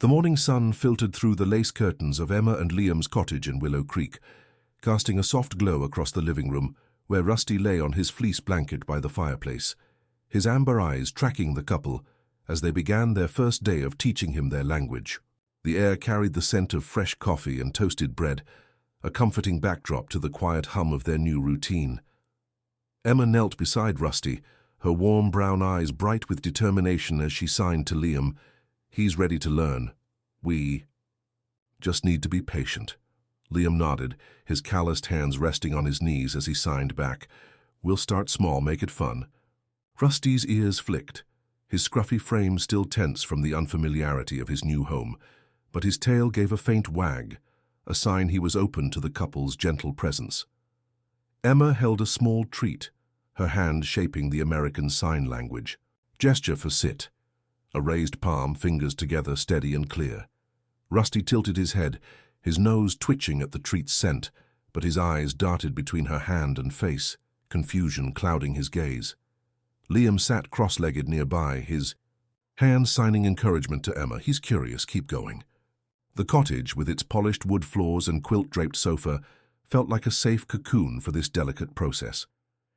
Speaker 1: The morning sun filtered through the lace curtains of Emma and Liam's cottage in Willow Creek, casting a soft glow across the living room, where Rusty lay on his fleece blanket by the fireplace, his amber eyes tracking the couple as they began their first day of teaching him their language. The air carried the scent of fresh coffee and toasted bread, a comforting backdrop to the quiet hum of their new routine. Emma knelt beside Rusty, her warm brown eyes bright with determination as she signed to Liam, "He's ready to learn. We just need to be patient." Liam nodded, his calloused hands resting on his knees as he signed back, "We'll start small, make it fun." Rusty's ears flicked, his scruffy frame still tense from the unfamiliarity of his new home, but his tail gave a faint wag, a sign he was open to the couple's gentle presence. Emma held a small treat, her hand shaping the American Sign Language. Gesture for sit. A raised palm, fingers together, steady and clear. Rusty tilted his head, his nose twitching at the treat's scent, but his eyes darted between her hand and face, confusion clouding his gaze. Liam sat cross-legged nearby, his hand signing encouragement to Emma. "He's curious, keep going." The cottage, with its polished wood floors and quilt-draped sofa, felt like a safe cocoon for this delicate process,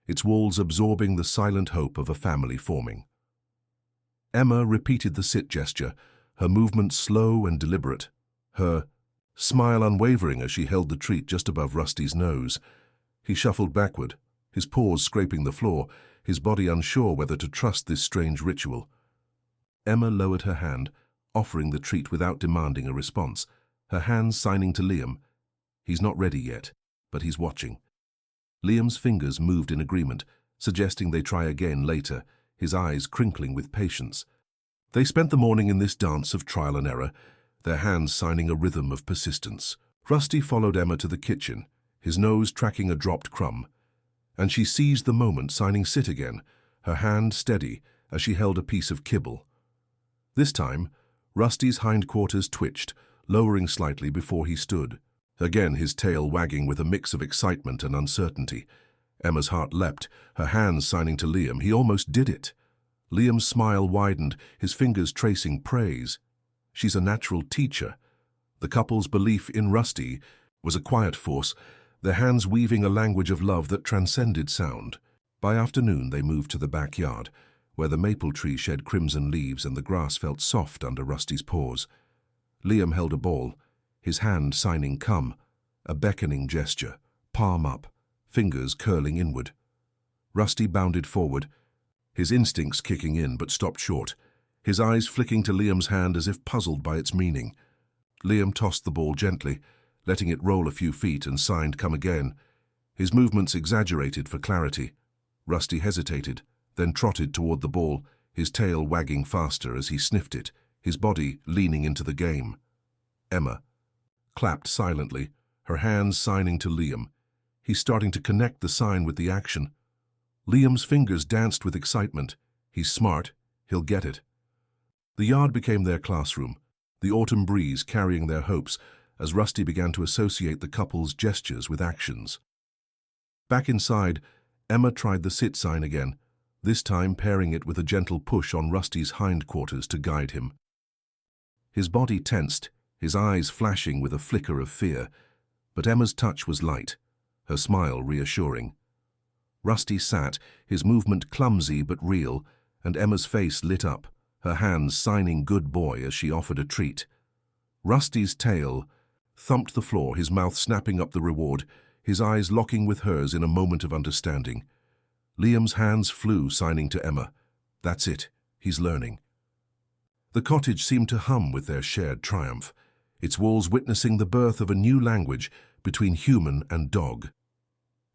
Speaker 1: its walls absorbing the silent hope of a family forming. Emma repeated the sit gesture, her movement slow and deliberate, her smile unwavering as she held the treat just above Rusty's nose. He shuffled backward, his paws scraping the floor, his body unsure whether to trust this strange ritual. Emma lowered her hand, offering the treat without demanding a response, her hands signing to Liam. He's not ready yet, but he's watching. Liam's fingers moved in agreement, suggesting they try again later, his eyes crinkling with patience. They spent the morning in this dance of trial and error, their hands signing a rhythm of persistence. Rusty followed Emma to the kitchen, his nose tracking a dropped crumb, and she seized the moment, signing sit again, her hand steady as she held a piece of kibble. This time, Rusty's hindquarters twitched, lowering slightly before he stood, again his tail wagging with a mix of excitement and uncertainty. Emma's heart leapt, her hands signing to Liam. He almost did it. Liam's smile widened, his fingers tracing praise. She's a natural teacher. The couple's belief in Rusty was a quiet force, their hands weaving a language of love that transcended sound. By afternoon they moved to the backyard, where the maple tree shed crimson leaves and the grass felt soft under Rusty's paws. Liam held a ball, his hand signing come, a beckoning gesture, palm up, fingers curling inward. Rusty bounded forward, his instincts kicking in but stopped short, his eyes flicking to Liam's hand as if puzzled by its meaning. Liam tossed the ball gently, letting it roll a few feet and signed come again, his movements exaggerated for clarity. Rusty hesitated, then trotted toward the ball, his tail wagging faster as he sniffed it, his body leaning into the game. Emma clapped silently, her hands signing to Liam. He's starting to connect the sign with the action. Liam's fingers danced with excitement. He's smart, he'll get it. The yard became their classroom, the autumn breeze carrying their hopes as Rusty began to associate the couple's gestures with actions. Back inside, Emma tried the sit sign again, this time pairing it with a gentle push on Rusty's hindquarters to guide him. His body tensed, his eyes flashing with a flicker of fear, but Emma's touch was light, her smile reassuring. Rusty sat, his movement clumsy but real, and Emma's face lit up, her hands signing good boy as she offered a treat. Rusty's tail thumped the floor, his mouth snapping up the reward, his eyes locking with hers in a moment of understanding. Liam's hands flew, signing to Emma. That's it, he's learning. The cottage seemed to hum with their shared triumph, its walls witnessing the birth of a new language between human and dog.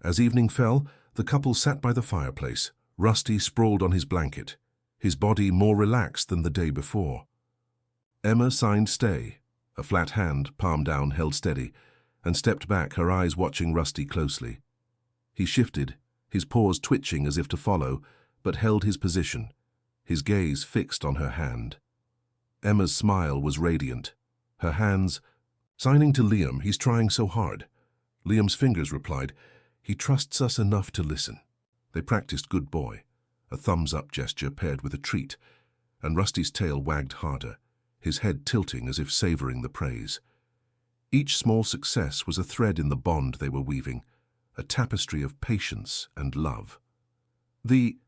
Speaker 1: As evening fell, the couple sat by the fireplace, Rusty sprawled on his blanket, his body more relaxed than the day before. Emma signed stay, a flat hand, palm down, held steady, and stepped back, her eyes watching Rusty closely. He shifted, his paws twitching as if to follow, but held his position, his gaze fixed on her hand. Emma's smile was radiant, her hands signing to Liam. He's trying so hard. Liam's fingers replied, he trusts us enough to listen. They practiced good boy, a thumbs-up gesture paired with a treat, and Rusty's tail wagged harder, his head tilting as if savoring the praise. Each small success was a thread in the bond they were weaving, a tapestry of patience and love. The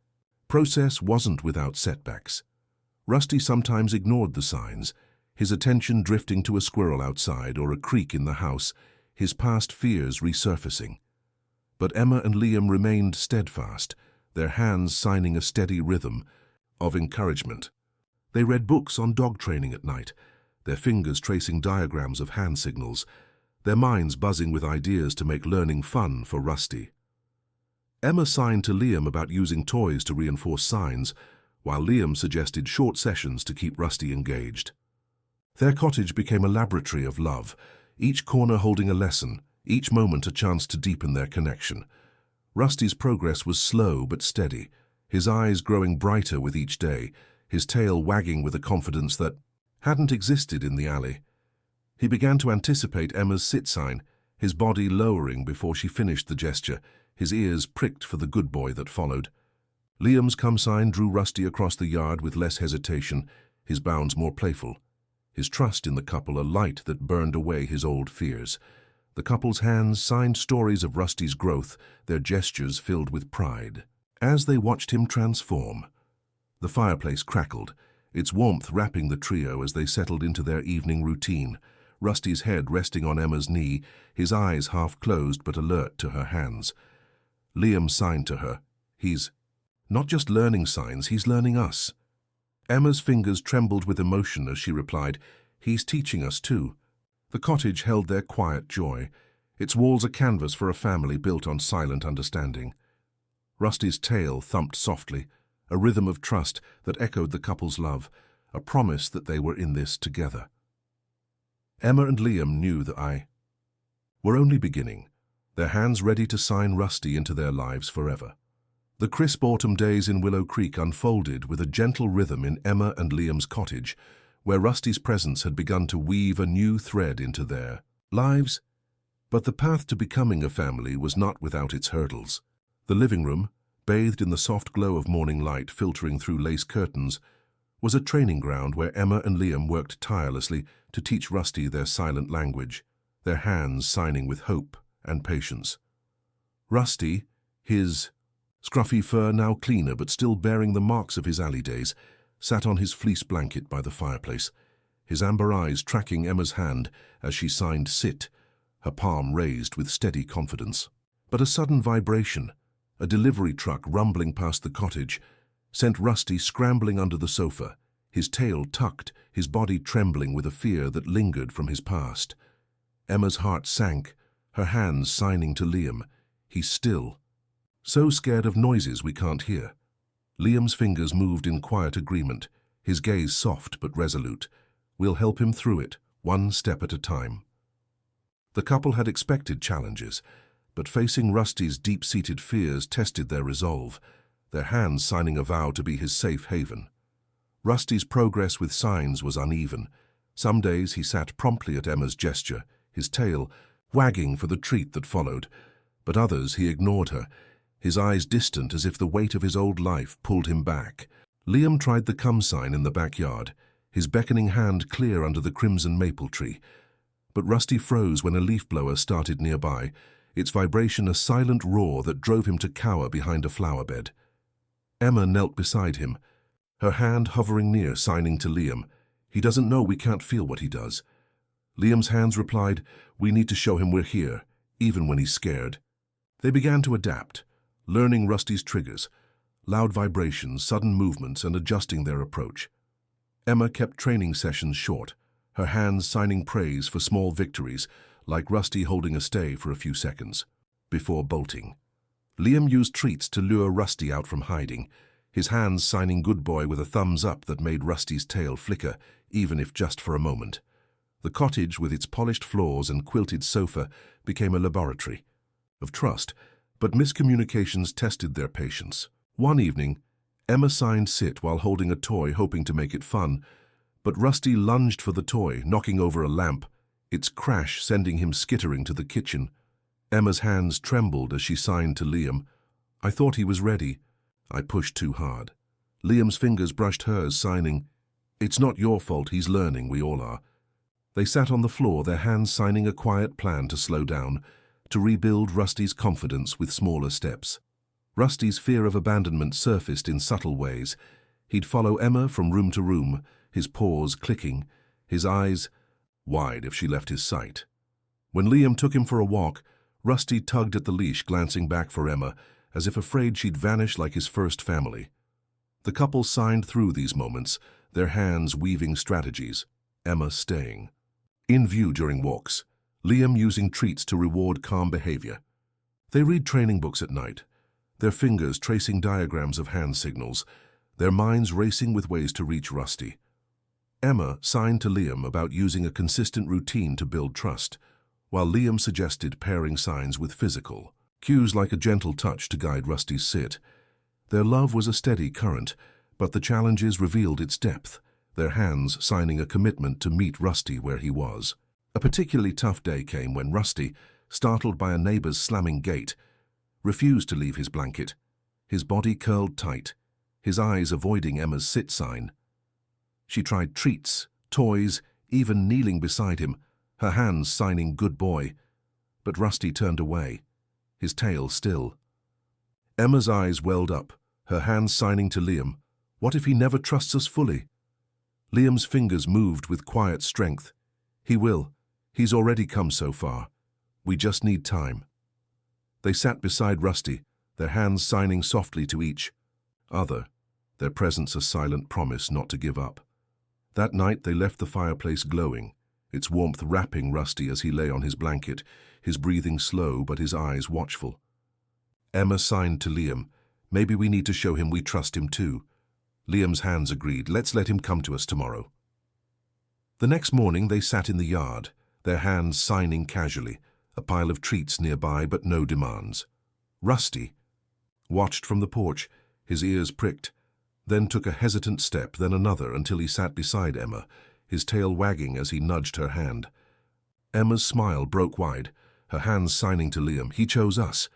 Speaker 1: process wasn't without setbacks. Rusty sometimes ignored the signs, his attention drifting to a squirrel outside or a creak in the house, his past fears resurfacing. But Emma and Liam remained steadfast, their hands signing a steady rhythm of encouragement. They read books on dog training at night, their fingers tracing diagrams of hand signals, their minds buzzing with ideas to make learning fun for Rusty. Emma signed to Liam about using toys to reinforce signs, while Liam suggested short sessions to keep Rusty engaged. Their cottage became a laboratory of love, each corner holding a lesson, each moment a chance to deepen their connection. Rusty's progress was slow but steady, his eyes growing brighter with each day, his tail wagging with a confidence that hadn't existed in the alley. He began to anticipate Emma's sit sign, his body lowering before she finished the gesture, his ears pricked for the good boy that followed. Liam's come sign drew Rusty across the yard with less hesitation, his bounds more playful, his trust in the couple a light that burned away his old fears. The couple's hands signed stories of Rusty's growth, their gestures filled with pride. As they watched him transform, the fireplace crackled, its warmth wrapping the trio as they settled into their evening routine, Rusty's head resting on Emma's knee, his eyes half closed but alert to her hands. Liam signed to her. He's not just learning signs, he's learning us. Emma's fingers trembled with emotion as she replied, he's teaching us too. The cottage held their quiet joy, its walls a canvas for a family built on silent understanding. Rusty's tail thumped softly, a rhythm of trust that echoed the couple's love, a promise that they were in this together. Emma and Liam knew that were only beginning, their hands ready to sign Rusty into their lives forever. The crisp autumn days in Willow Creek unfolded with a gentle rhythm in Emma and Liam's cottage, where Rusty's presence had begun to weave a new thread into their lives. But the path to becoming a family was not without its hurdles. The living room, bathed in the soft glow of morning light filtering through lace curtains, was a training ground where Emma and Liam worked tirelessly to teach Rusty their silent language, their hands signing with hope and patience. Rusty, his scruffy fur now cleaner but still bearing the marks of his alley days, sat on his fleece blanket by the fireplace, his amber eyes tracking Emma's hand as she signed sit, her palm raised with steady confidence. But a sudden vibration, a delivery truck rumbling past the cottage, sent Rusty scrambling under the sofa, his tail tucked, his body trembling with a fear that lingered from his past. Emma's heart sank, her hands signing to Liam. He's still. So scared of noises we can't hear. Liam's fingers moved in quiet agreement, his gaze soft but resolute. We'll help him through it, one step at a time. The couple had expected challenges, but facing Rusty's deep-seated fears tested their resolve, their hands signing a vow to be his safe haven. Rusty's progress with signs was uneven. Some days he sat promptly at Emma's gesture, his tail wagging for the treat that followed, but others he ignored her, his eyes distant as if the weight of his old life pulled him back. Liam tried the come sign in the backyard, his beckoning hand clear under the crimson maple tree. But Rusty froze when a leaf blower started nearby, its vibration a silent roar that drove him to cower behind a flower bed. Emma knelt beside him, her hand hovering near, signing to Liam. He doesn't know we can't feel what he does. Liam's hands replied, we need to show him we're here, even when he's scared. They began to adapt, learning Rusty's triggers, loud vibrations, sudden movements, and adjusting their approach. Emma kept training sessions short, her hands signing praise for small victories, like Rusty holding a stay for a few seconds, before bolting. Liam used treats to lure Rusty out from hiding, his hands signing good boy with a thumbs up that made Rusty's tail flicker, even if just for a moment. The cottage, with its polished floors and quilted sofa, became a laboratory of trust, but miscommunications tested their patience. One evening, Emma signed sit while holding a toy, hoping to make it fun, but Rusty lunged for the toy, knocking over a lamp, its crash sending him skittering to the kitchen. Emma's hands trembled as she signed to Liam. I thought he was ready. I pushed too hard. Liam's fingers brushed hers, signing, it's not your fault, he's learning, we all are. They sat on the floor, their hands signing a quiet plan to slow down, to rebuild Rusty's confidence with smaller steps. Rusty's fear of abandonment surfaced in subtle ways. He'd follow Emma from room to room, his paws clicking, his eyes wide if she left his sight. When Liam took him for a walk, Rusty tugged at the leash, glancing back for Emma, as if afraid she'd vanish like his first family. The couple signed through these moments, their hands weaving strategies, Emma staying in view during walks, Liam using treats to reward calm behavior. They read training books at night, their fingers tracing diagrams of hand signals, their minds racing with ways to reach Rusty. Emma signed to Liam about using a consistent routine to build trust, while Liam suggested pairing signs with physical cues like a gentle touch to guide Rusty's sit. Their love was a steady current, but the challenges revealed its depth, their hands signing a commitment to meet Rusty where he was. A particularly tough day came when Rusty, startled by a neighbor's slamming gate, refused to leave his blanket, his body curled tight, his eyes avoiding Emma's sit sign. She tried treats, toys, even kneeling beside him, her hands signing good boy, but Rusty turned away, his tail still. Emma's eyes welled up, her hands signing to Liam. What if he never trusts us fully? Liam's fingers moved with quiet strength. He will. He's already come so far. We just need time. They sat beside Rusty, their hands signing softly to each other, their presence a silent promise not to give up. That night they left the fireplace glowing, its warmth wrapping Rusty as he lay on his blanket, his breathing slow but his eyes watchful. Emma signed to Liam, maybe we need to show him we trust him too. Liam's hands agreed, let's let him come to us tomorrow. The next morning they sat in the yard, their hands signing casually, a pile of treats nearby but no demands. Rusty watched from the porch, his ears pricked, then took a hesitant step, then another until he sat beside Emma, his tail wagging as he nudged her hand. Emma's smile broke wide, her hands signing to Liam. He chose us.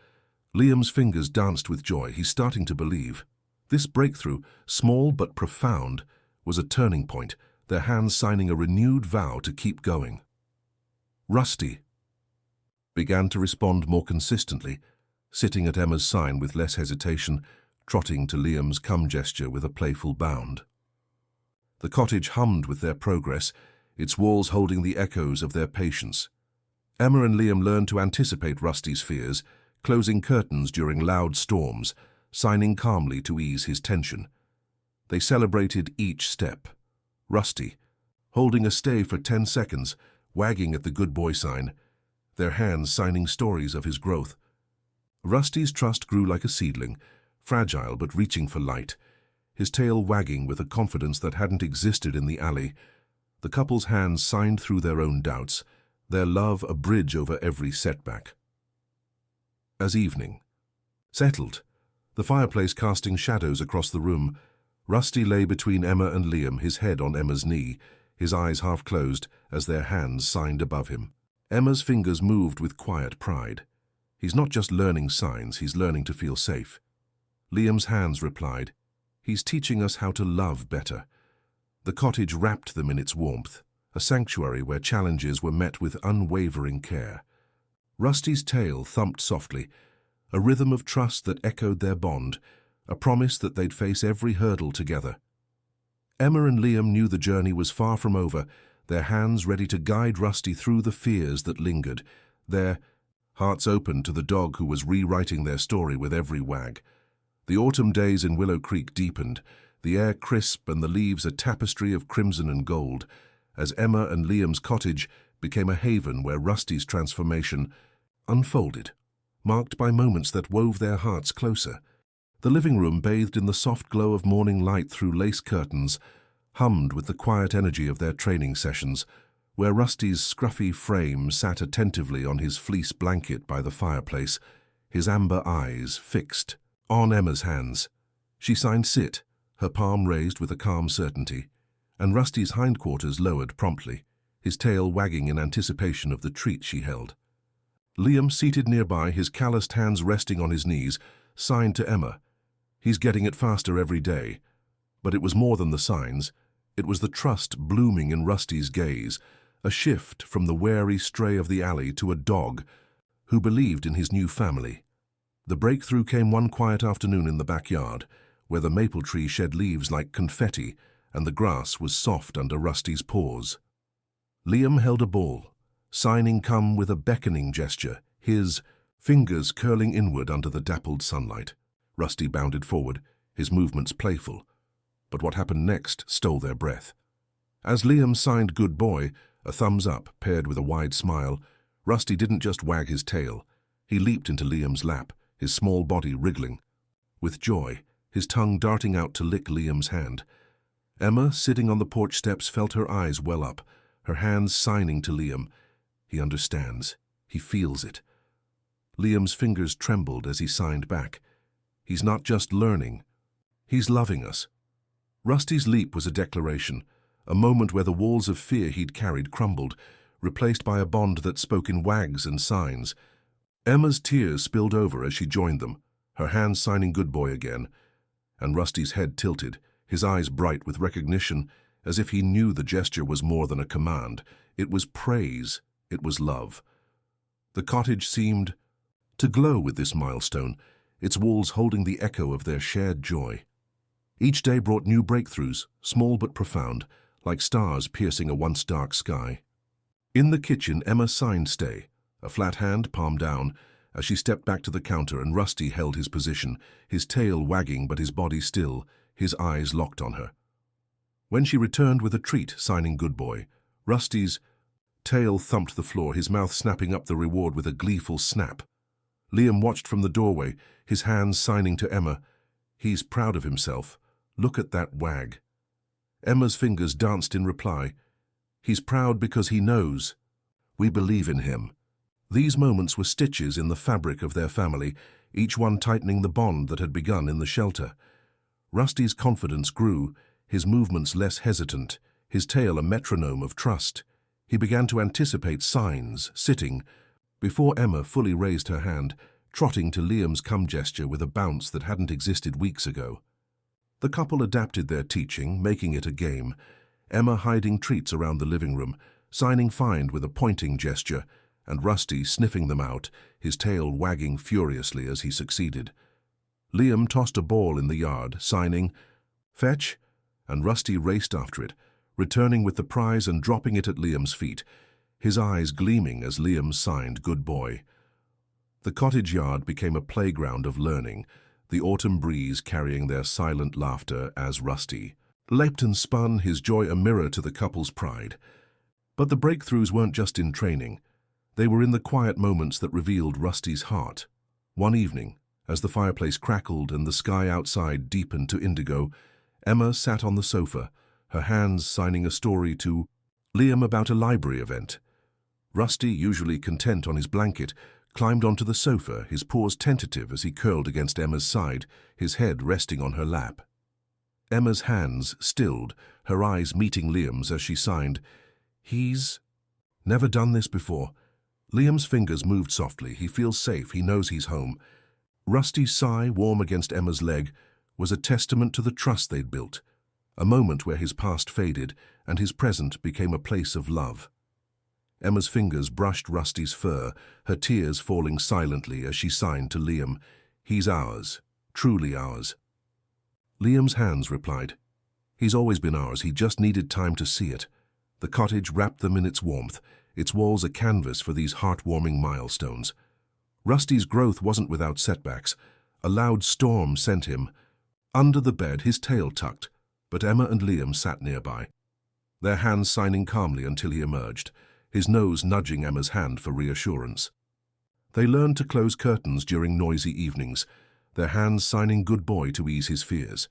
Speaker 1: Liam's fingers danced with joy. He's starting to believe. This breakthrough, small but profound, was a turning point, their hands signing a renewed vow to keep going. Rusty began to respond more consistently, sitting at Emma's sign with less hesitation, trotting to Liam's come gesture with a playful bound. The cottage hummed with their progress, its walls holding the echoes of their patience. Emma and Liam learned to anticipate Rusty's fears, closing curtains during loud storms, signing calmly to ease his tension. They celebrated each step. Rusty, holding a stay for 10 seconds, wagging at the good boy sign, their hands signing stories of his growth. Rusty's trust grew like a seedling, fragile but reaching for light, his tail wagging with a confidence that hadn't existed in the alley. The couple's hands signed through their own doubts, their love a bridge over every setback. As evening settled, the fireplace casting shadows across the room, Rusty lay between Emma and Liam, his head on Emma's knee, his eyes half closed as their hands signed above him. Emma's fingers moved with quiet pride. He's not just learning signs, he's learning to feel safe. Liam's hands replied, he's teaching us how to love better. The cottage wrapped them in its warmth, a sanctuary where challenges were met with unwavering care. Rusty's tail thumped softly, a rhythm of trust that echoed their bond, a promise that they'd face every hurdle together. Emma and Liam knew the journey was far from over, their hands ready to guide Rusty through the fears that lingered, their hearts open to the dog who was rewriting their story with every wag. The autumn days in Willow Creek deepened, the air crisp and the leaves a tapestry of crimson and gold, as Emma and Liam's cottage became a haven where Rusty's transformation unfolded, marked by moments that wove their hearts closer. The living room, bathed in the soft glow of morning light through lace curtains, hummed with the quiet energy of their training sessions, where Rusty's scruffy frame sat attentively on his fleece blanket by the fireplace, his amber eyes fixed on Emma's hands. She signed sit, her palm raised with a calm certainty, and Rusty's hindquarters lowered promptly, his tail wagging in anticipation of the treat she held. Liam, seated nearby, his calloused hands resting on his knees, signed to Emma. He's getting it faster every day. But it was more than the signs. It was the trust blooming in Rusty's gaze, a shift from the wary stray of the alley to a dog who believed in his new family. The breakthrough came one quiet afternoon in the backyard, where the maple tree shed leaves like confetti and the grass was soft under Rusty's paws. Liam held a ball, signing come with a beckoning gesture, his fingers curling inward under the dappled sunlight. Rusty bounded forward, his movements playful. But what happened next stole their breath. As Liam signed good boy, a thumbs up paired with a wide smile, Rusty didn't just wag his tail. He leaped into Liam's lap, his small body wriggling. With joy, his tongue darting out to lick Liam's hand. Emma, sitting on the porch steps, felt her eyes well up, her hands signing to Liam. He understands. He feels it. Liam's fingers trembled as he signed back. He's not just learning. He's loving us. Rusty's leap was a declaration, a moment where the walls of fear he'd carried crumbled, replaced by a bond that spoke in wags and signs. Emma's tears spilled over as she joined them, her hands signing good boy again, and Rusty's head tilted, his eyes bright with recognition, as if he knew the gesture was more than a command. It was praise, it was love. The cottage seemed to glow with this milestone, its walls holding the echo of their shared joy. Each day brought new breakthroughs, small but profound, like stars piercing a once dark sky. In the kitchen, Emma signed stay, a flat hand palm down, as she stepped back to the counter and Rusty held his position, his tail wagging but his body still, his eyes locked on her. When she returned with a treat, signing good boy, Rusty's tail thumped the floor, his mouth snapping up the reward with a gleeful snap. Liam watched from the doorway, his hands signing to Emma. He's proud of himself. Look at that wag. Emma's fingers danced in reply. He's proud because he knows. We believe in him. These moments were stitches in the fabric of their family, each one tightening the bond that had begun in the shelter. Rusty's confidence grew, his movements less hesitant, his tail a metronome of trust. He began to anticipate signs, sitting, before Emma fully raised her hand, trotting to Liam's come gesture with a bounce that hadn't existed weeks ago. The couple adapted their teaching, making it a game, Emma hiding treats around the living room, signing find with a pointing gesture, and Rusty sniffing them out, his tail wagging furiously as he succeeded. Liam tossed a ball in the yard, signing, "Fetch," and Rusty raced after it, returning with the prize and dropping it at Liam's feet, his eyes gleaming as Liam signed "Good boy." The cottage yard became a playground of learning, the autumn breeze carrying their silent laughter as Rusty leapt and spun, his joy a mirror to the couple's pride. But the breakthroughs weren't just in training. They were in the quiet moments that revealed Rusty's heart. One evening, as the fireplace crackled and the sky outside deepened to indigo, Emma sat on the sofa, her hands signing a story to Liam about a library event. Rusty, usually content on his blanket, climbed onto the sofa, his paws tentative as he curled against Emma's side, his head resting on her lap. Emma's hands stilled, her eyes meeting Liam's as she signed, "He's never done this before." Liam's fingers moved softly. He feels safe. He knows he's home. Rusty's sigh, warm against Emma's leg, was a testament to the trust they'd built, a moment where his past faded and his present became a place of love. Emma's fingers brushed Rusty's fur, her tears falling silently as she signed to Liam, "He's ours, truly ours." Liam's hands replied, "He's always been ours, he just needed time to see it." The cottage wrapped them in its warmth, its walls a canvas for these heartwarming milestones. Rusty's growth wasn't without setbacks. A loud storm sent him under the bed, his tail tucked, but Emma and Liam sat nearby, their hands signing calmly until he emerged, his nose nudging Emma's hand for reassurance. They learned to close curtains during noisy evenings, their hands signing "Good boy" to ease his fears.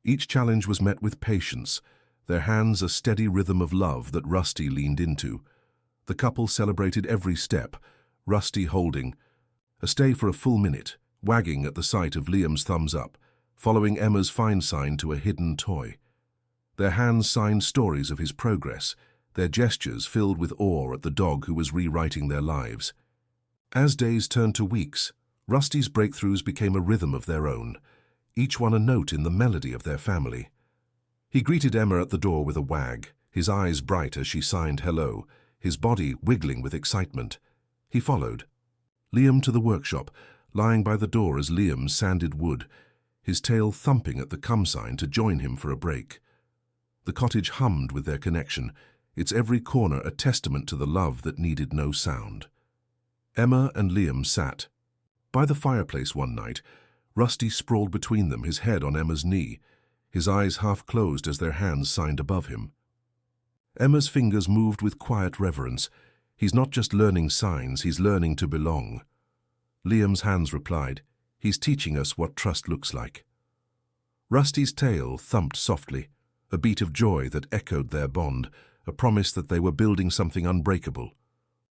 Speaker 1: Each challenge was met with patience, their hands a steady rhythm of love that Rusty leaned into. The couple celebrated every step, Rusty holding a stay for a full minute, wagging at the sight of Liam's thumbs up, following Emma's fine sign to a hidden toy. Their hands signed stories of his progress, their gestures filled with awe at the dog who was rewriting their lives. As days turned to weeks, Rusty's breakthroughs became a rhythm of their own, each one a note in the melody of their family. He greeted Emma at the door with a wag, his eyes bright as she signed hello, his body wiggling with excitement. He followed Liam to the workshop, lying by the door as Liam sanded wood, his tail thumping at the come sign to join him for a break. The cottage hummed with their connection, its every corner a testament to the love that needed no sound. Emma and Liam sat by the fireplace one night. Rusty sprawled between them, his head on Emma's knee, his eyes half closed as their hands signed above him. Emma's fingers moved with quiet reverence. He's not just learning signs, he's learning to belong. Liam's hands replied, "He's teaching us what trust looks like." Rusty's tail thumped softly, a beat of joy that echoed their bond, a promise that they were building something unbreakable.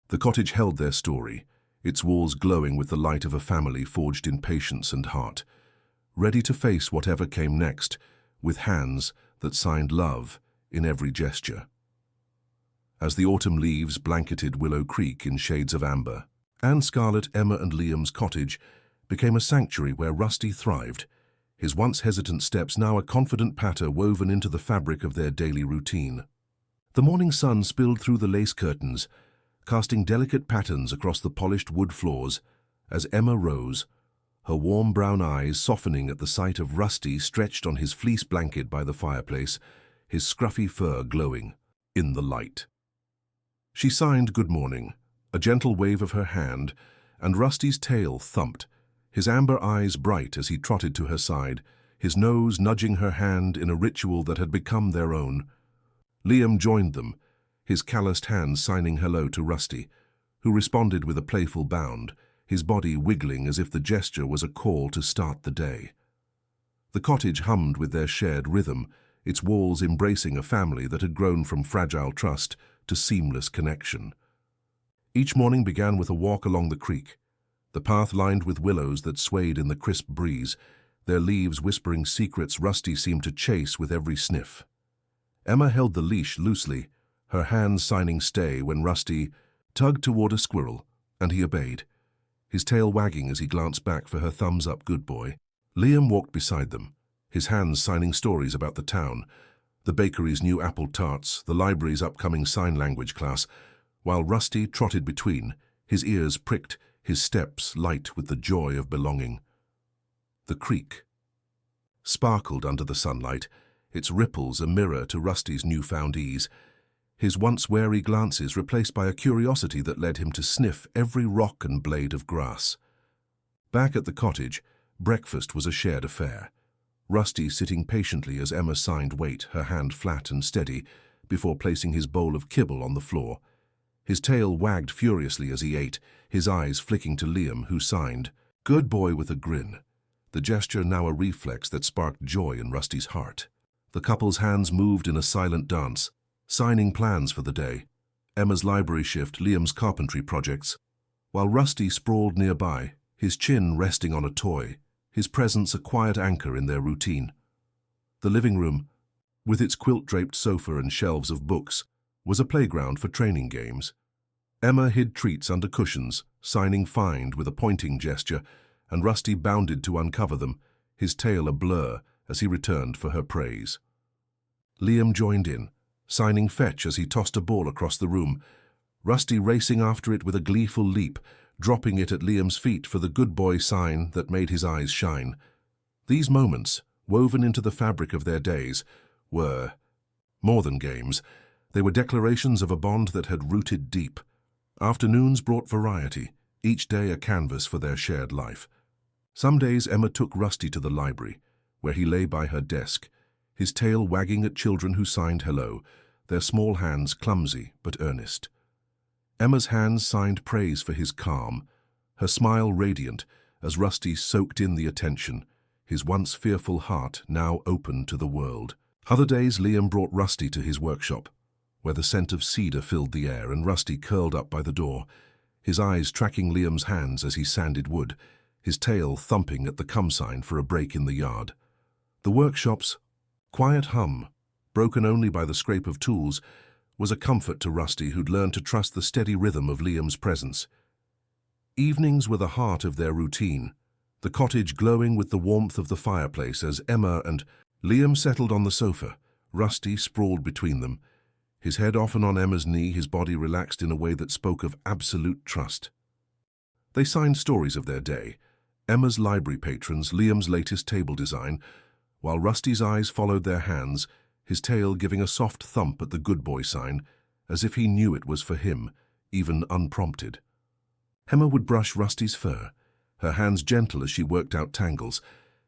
Speaker 1: The cottage held their story, its walls glowing with the light of a family forged in patience and heart, ready to face whatever came next, with hands that signed love in every gesture. As the autumn leaves blanketed Willow Creek in shades of amber, and scarlet, Emma and Liam's cottage became a sanctuary where Rusty thrived, his once hesitant steps now a confident patter woven into the fabric of their daily routine. The morning sun spilled through the lace curtains, casting delicate patterns across the polished wood floors as Emma rose, her warm brown eyes softening at the sight of Rusty stretched on his fleece blanket by the fireplace, his scruffy fur glowing in the light. She signed "Good morning," a gentle wave of her hand, and Rusty's tail thumped, his amber eyes bright as he trotted to her side, his nose nudging her hand in a ritual that had become their own. Liam joined them, his calloused hands signing hello to Rusty, who responded with a playful bound, his body wiggling as if the gesture was a call to start the day. The cottage hummed with their shared rhythm, its walls embracing a family that had grown from fragile trust to seamless connection. Each morning began with a walk along the creek, the path lined with willows that swayed in the crisp breeze, their leaves whispering secrets Rusty seemed to chase with every sniff. Emma held the leash loosely, her hands signing stay when Rusty tugged toward a squirrel, and he obeyed, his tail wagging as he glanced back for her thumbs up good boy. Liam walked beside them, his hands signing stories about the town, the bakery's new apple tarts, the library's upcoming sign language class, while Rusty trotted between, his ears pricked, his steps light with the joy of belonging. The creek sparkled under the sunlight, its ripples a mirror to Rusty's newfound ease, his once wary glances replaced by a curiosity that led him to sniff every rock and blade of grass. Back at the cottage, breakfast was a shared affair, Rusty sitting patiently as Emma signed wait, her hand flat and steady, before placing his bowl of kibble on the floor. His tail wagged furiously as he ate, his eyes flicking to Liam, who signed, "Good boy," with a grin, the gesture now a reflex that sparked joy in Rusty's heart. The couple's hands moved in a silent dance, signing plans for the day, Emma's library shift, Liam's carpentry projects, while Rusty sprawled nearby, his chin resting on a toy, his presence a quiet anchor in their routine. The living room, with its quilt-draped sofa and shelves of books, was a playground for training games. Emma hid treats under cushions, signing "find" with a pointing gesture, and Rusty bounded to uncover them, his tail a blur as he returned for her praise. Liam joined in, signing "fetch" as he tossed a ball across the room, Rusty racing after it with a gleeful leap, dropping it at Liam's feet for the good boy sign that made his eyes shine. These moments, woven into the fabric of their days, were more than games. They were declarations of a bond that had rooted deep. Afternoons brought variety, each day a canvas for their shared life. Some days Emma took Rusty to the library, where he lay by her desk, his tail wagging at children who signed hello, their small hands clumsy but earnest. Emma's hands signed praise for his calm, her smile radiant as Rusty soaked in the attention, his once fearful heart now open to the world. Other days Liam brought Rusty to his workshop, where the scent of cedar filled the air and Rusty curled up by the door, his eyes tracking Liam's hands as he sanded wood, his tail thumping at the come sign for a break in the yard. The workshop's quiet hum, broken only by the scrape of tools, was a comfort to Rusty, who'd learned to trust the steady rhythm of Liam's presence. Evenings were the heart of their routine, the cottage glowing with the warmth of the fireplace as Emma and Liam settled on the sofa, Rusty sprawled between them, his head often on Emma's knee, his body relaxed in a way that spoke of absolute trust. They signed stories of their day, Emma's library patrons, Liam's latest table design, while Rusty's eyes followed their hands, his tail giving a soft thump at the good boy sign, as if he knew it was for him, even unprompted. Emma would brush Rusty's fur, her hands gentle as she worked out tangles,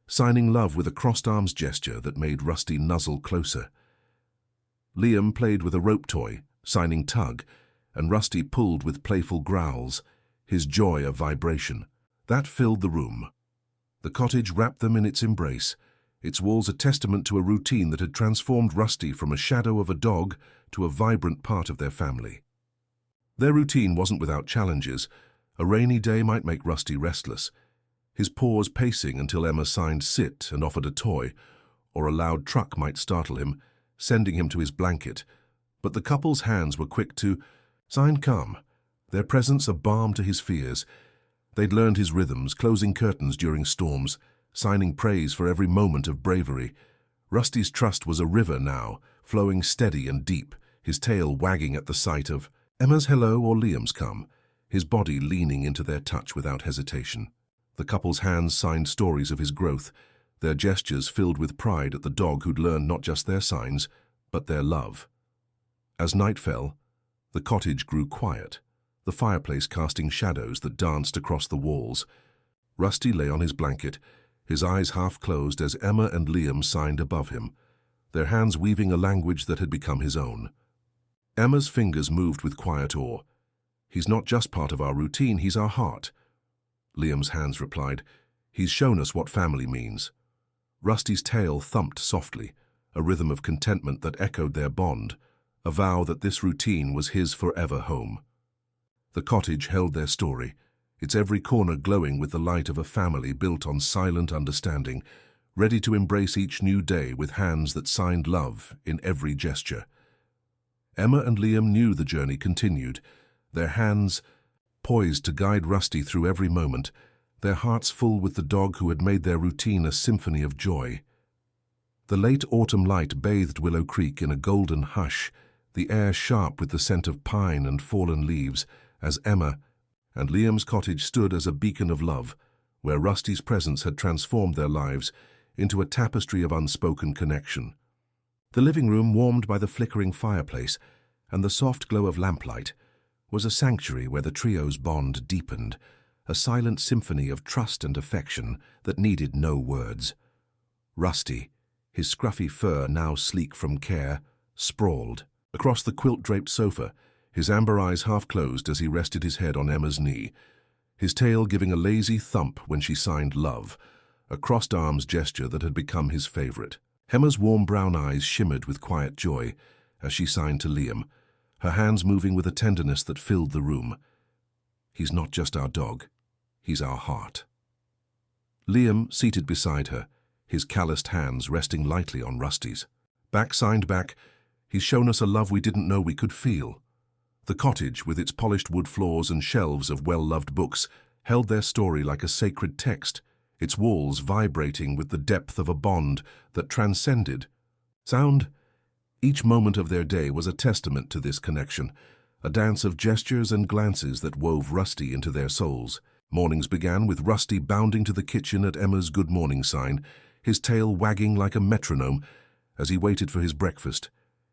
Speaker 1: signing love with a crossed arms gesture that made Rusty nuzzle closer. Liam played with a rope toy, signing tug, and Rusty pulled with playful growls, his joy a vibration. That filled the room. The cottage wrapped them in its embrace, its walls a testament to a routine that had transformed Rusty from a shadow of a dog to a vibrant part of their family. Their routine wasn't without challenges. A rainy day might make Rusty restless, his paws pacing until Emma signed sit and offered a toy, or a loud truck might startle him, sending him to his blanket. But the couple's hands were quick to sign calm, their presence a balm to his fears. They'd learned his rhythms, closing curtains during storms, signing praise for every moment of bravery. Rusty's trust was a river now, flowing steady and deep, his tail wagging at the sight of Emma's hello or Liam's come, his body leaning into their touch without hesitation. The couple's hands signed stories of his growth, their gestures filled with pride at the dog who'd learned not just their signs, but their love. As night fell, the cottage grew quiet, the fireplace casting shadows that danced across the walls. Rusty lay on his blanket, his eyes half closed as Emma and Liam signed above him, their hands weaving a language that had become his own. Emma's fingers moved with quiet awe. "He's not just part of our routine, he's our heart." Liam's hands replied, "He's shown us what family means." Rusty's tail thumped softly, a rhythm of contentment that echoed their bond, a vow that this routine was his forever home. The cottage held their story, its every corner glowing with the light of a family built on silent understanding. ready to embrace each new day with hands that signed love in every gesture. Emma and Liam knew the journey continued, their hands poised to guide Rusty through every moment, their hearts full with the dog who had made their routine a symphony of joy. The late autumn light bathed Willow Creek in a golden hush, the air sharp with the scent of pine and fallen leaves, as Emma and Liam's cottage stood as a beacon of love, where Rusty's presence had transformed their lives into a tapestry of unspoken connection. The living room, warmed by the flickering fireplace and the soft glow of lamplight, was a sanctuary where the trio's bond deepened, a silent symphony of trust and affection that needed no words. Rusty, his scruffy fur now sleek from care, sprawled across the quilt-draped sofa, his amber eyes half closed as he rested his head on Emma's knee, his tail giving a lazy thump when she signed love, a crossed-arms gesture that had become his favorite. Emma's warm brown eyes shimmered with quiet joy as she signed to Liam, her hands moving with a tenderness that filled the room. He's not just our dog, he's our heart. Liam, seated beside her, his calloused hands resting lightly on Rusty's. Back signed back, he's shown us a love we didn't know we could feel. The cottage, with its polished wood floors and shelves of well-loved books, held their story like a sacred text, its walls vibrating with the depth of a bond that transcended sound. Each moment of their day was a testament to this connection, a dance of gestures and glances that wove Rusty into their souls. Mornings began with Rusty bounding to the kitchen at Emma's good morning sign, his tail wagging like a metronome as he waited for his breakfast,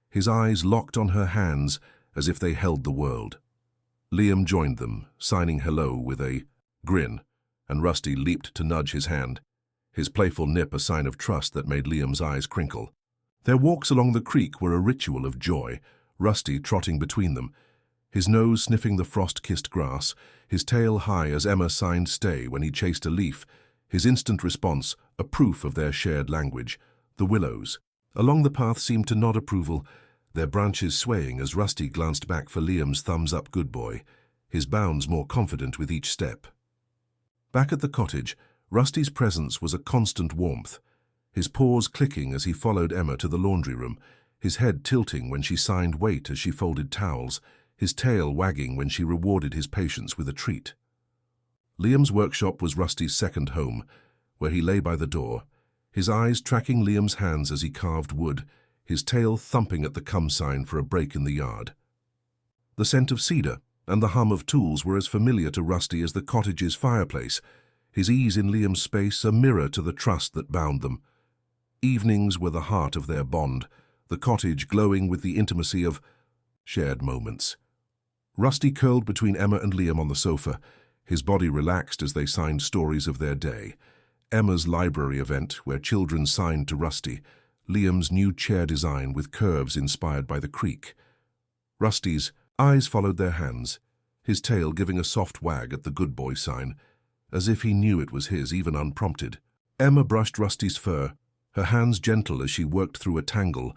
Speaker 1: his eyes locked on her hands as if they held the world. Liam joined them, signing hello with a grin, and Rusty leaped to nudge his hand, his playful nip a sign of trust that made Liam's eyes crinkle. Their walks along the creek were a ritual of joy, Rusty trotting between them, his nose sniffing the frost-kissed grass, his tail high as Emma signed stay when he chased a leaf, his instant response a proof of their shared language, the willows. Along the path seemed to nod approval, their branches swaying as Rusty glanced back for Liam's thumbs-up good boy, his bounds more confident with each step. Back at the cottage, Rusty's presence was a constant warmth, his paws clicking as he followed Emma to the laundry room, his head tilting when she signed wait as she folded towels, his tail wagging when she rewarded his patience with a treat. Liam's workshop was Rusty's second home, where he lay by the door, his eyes tracking Liam's hands as he carved wood, his tail thumping at the come sign for a break in the yard. The scent of cedar and the hum of tools were as familiar to Rusty as the cottage's fireplace, his ease in Liam's space a mirror to the trust that bound them. Evenings were the heart of their bond, the cottage glowing with the intimacy of shared moments. Rusty curled between Emma and Liam on the sofa, his body relaxed as they signed stories of their day. Emma's library event, where children signed to Rusty, Liam's new chair design with curves inspired by the creek. Rusty's eyes followed their hands, his tail giving a soft wag at the good boy sign, as if he knew it was his even unprompted. Emma brushed Rusty's fur, her hands gentle as she worked through a tangle,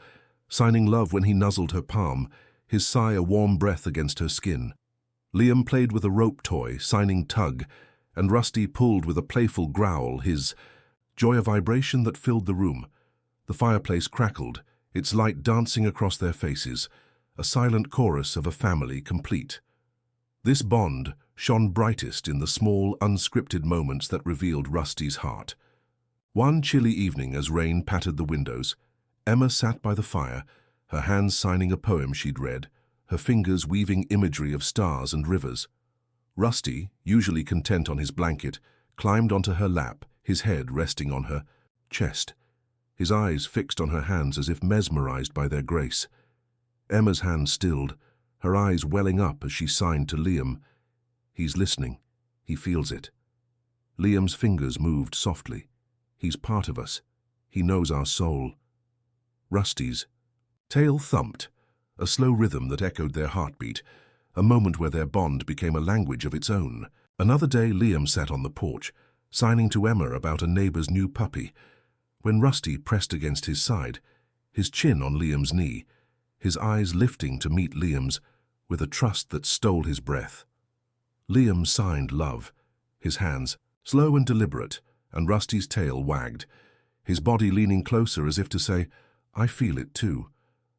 Speaker 1: signing love when he nuzzled her palm, his sigh a warm breath against her skin. Liam played with a rope toy, signing tug, and Rusty pulled with a playful growl, his joy a vibration that filled the room. The fireplace crackled, its light dancing across their faces, a silent chorus of a family complete. This bond shone brightest in the small, unscripted moments that revealed Rusty's heart. One chilly evening, as rain pattered the windows, Emma sat by the fire, her hands signing a poem she'd read, her fingers weaving imagery of stars and rivers. Rusty, usually content on his blanket, climbed onto her lap, his head resting on her chest, his eyes fixed on her hands as if mesmerized by their grace. Emma's hand stilled, her eyes welling up as she signed to Liam. He's listening. He feels it. Liam's fingers moved softly. He's part of us. He knows our soul. Rusty's tail thumped, a slow rhythm that echoed their heartbeat, a moment where their bond became a language of its own. Another day, Liam sat on the porch, signing to Emma about a neighbor's new puppy, when Rusty pressed against his side, his chin on Liam's knee, his eyes lifting to meet Liam's with a trust that stole his breath. Liam signed love, his hands slow and deliberate, and Rusty's tail wagged, his body leaning closer as if to say, "I feel it too."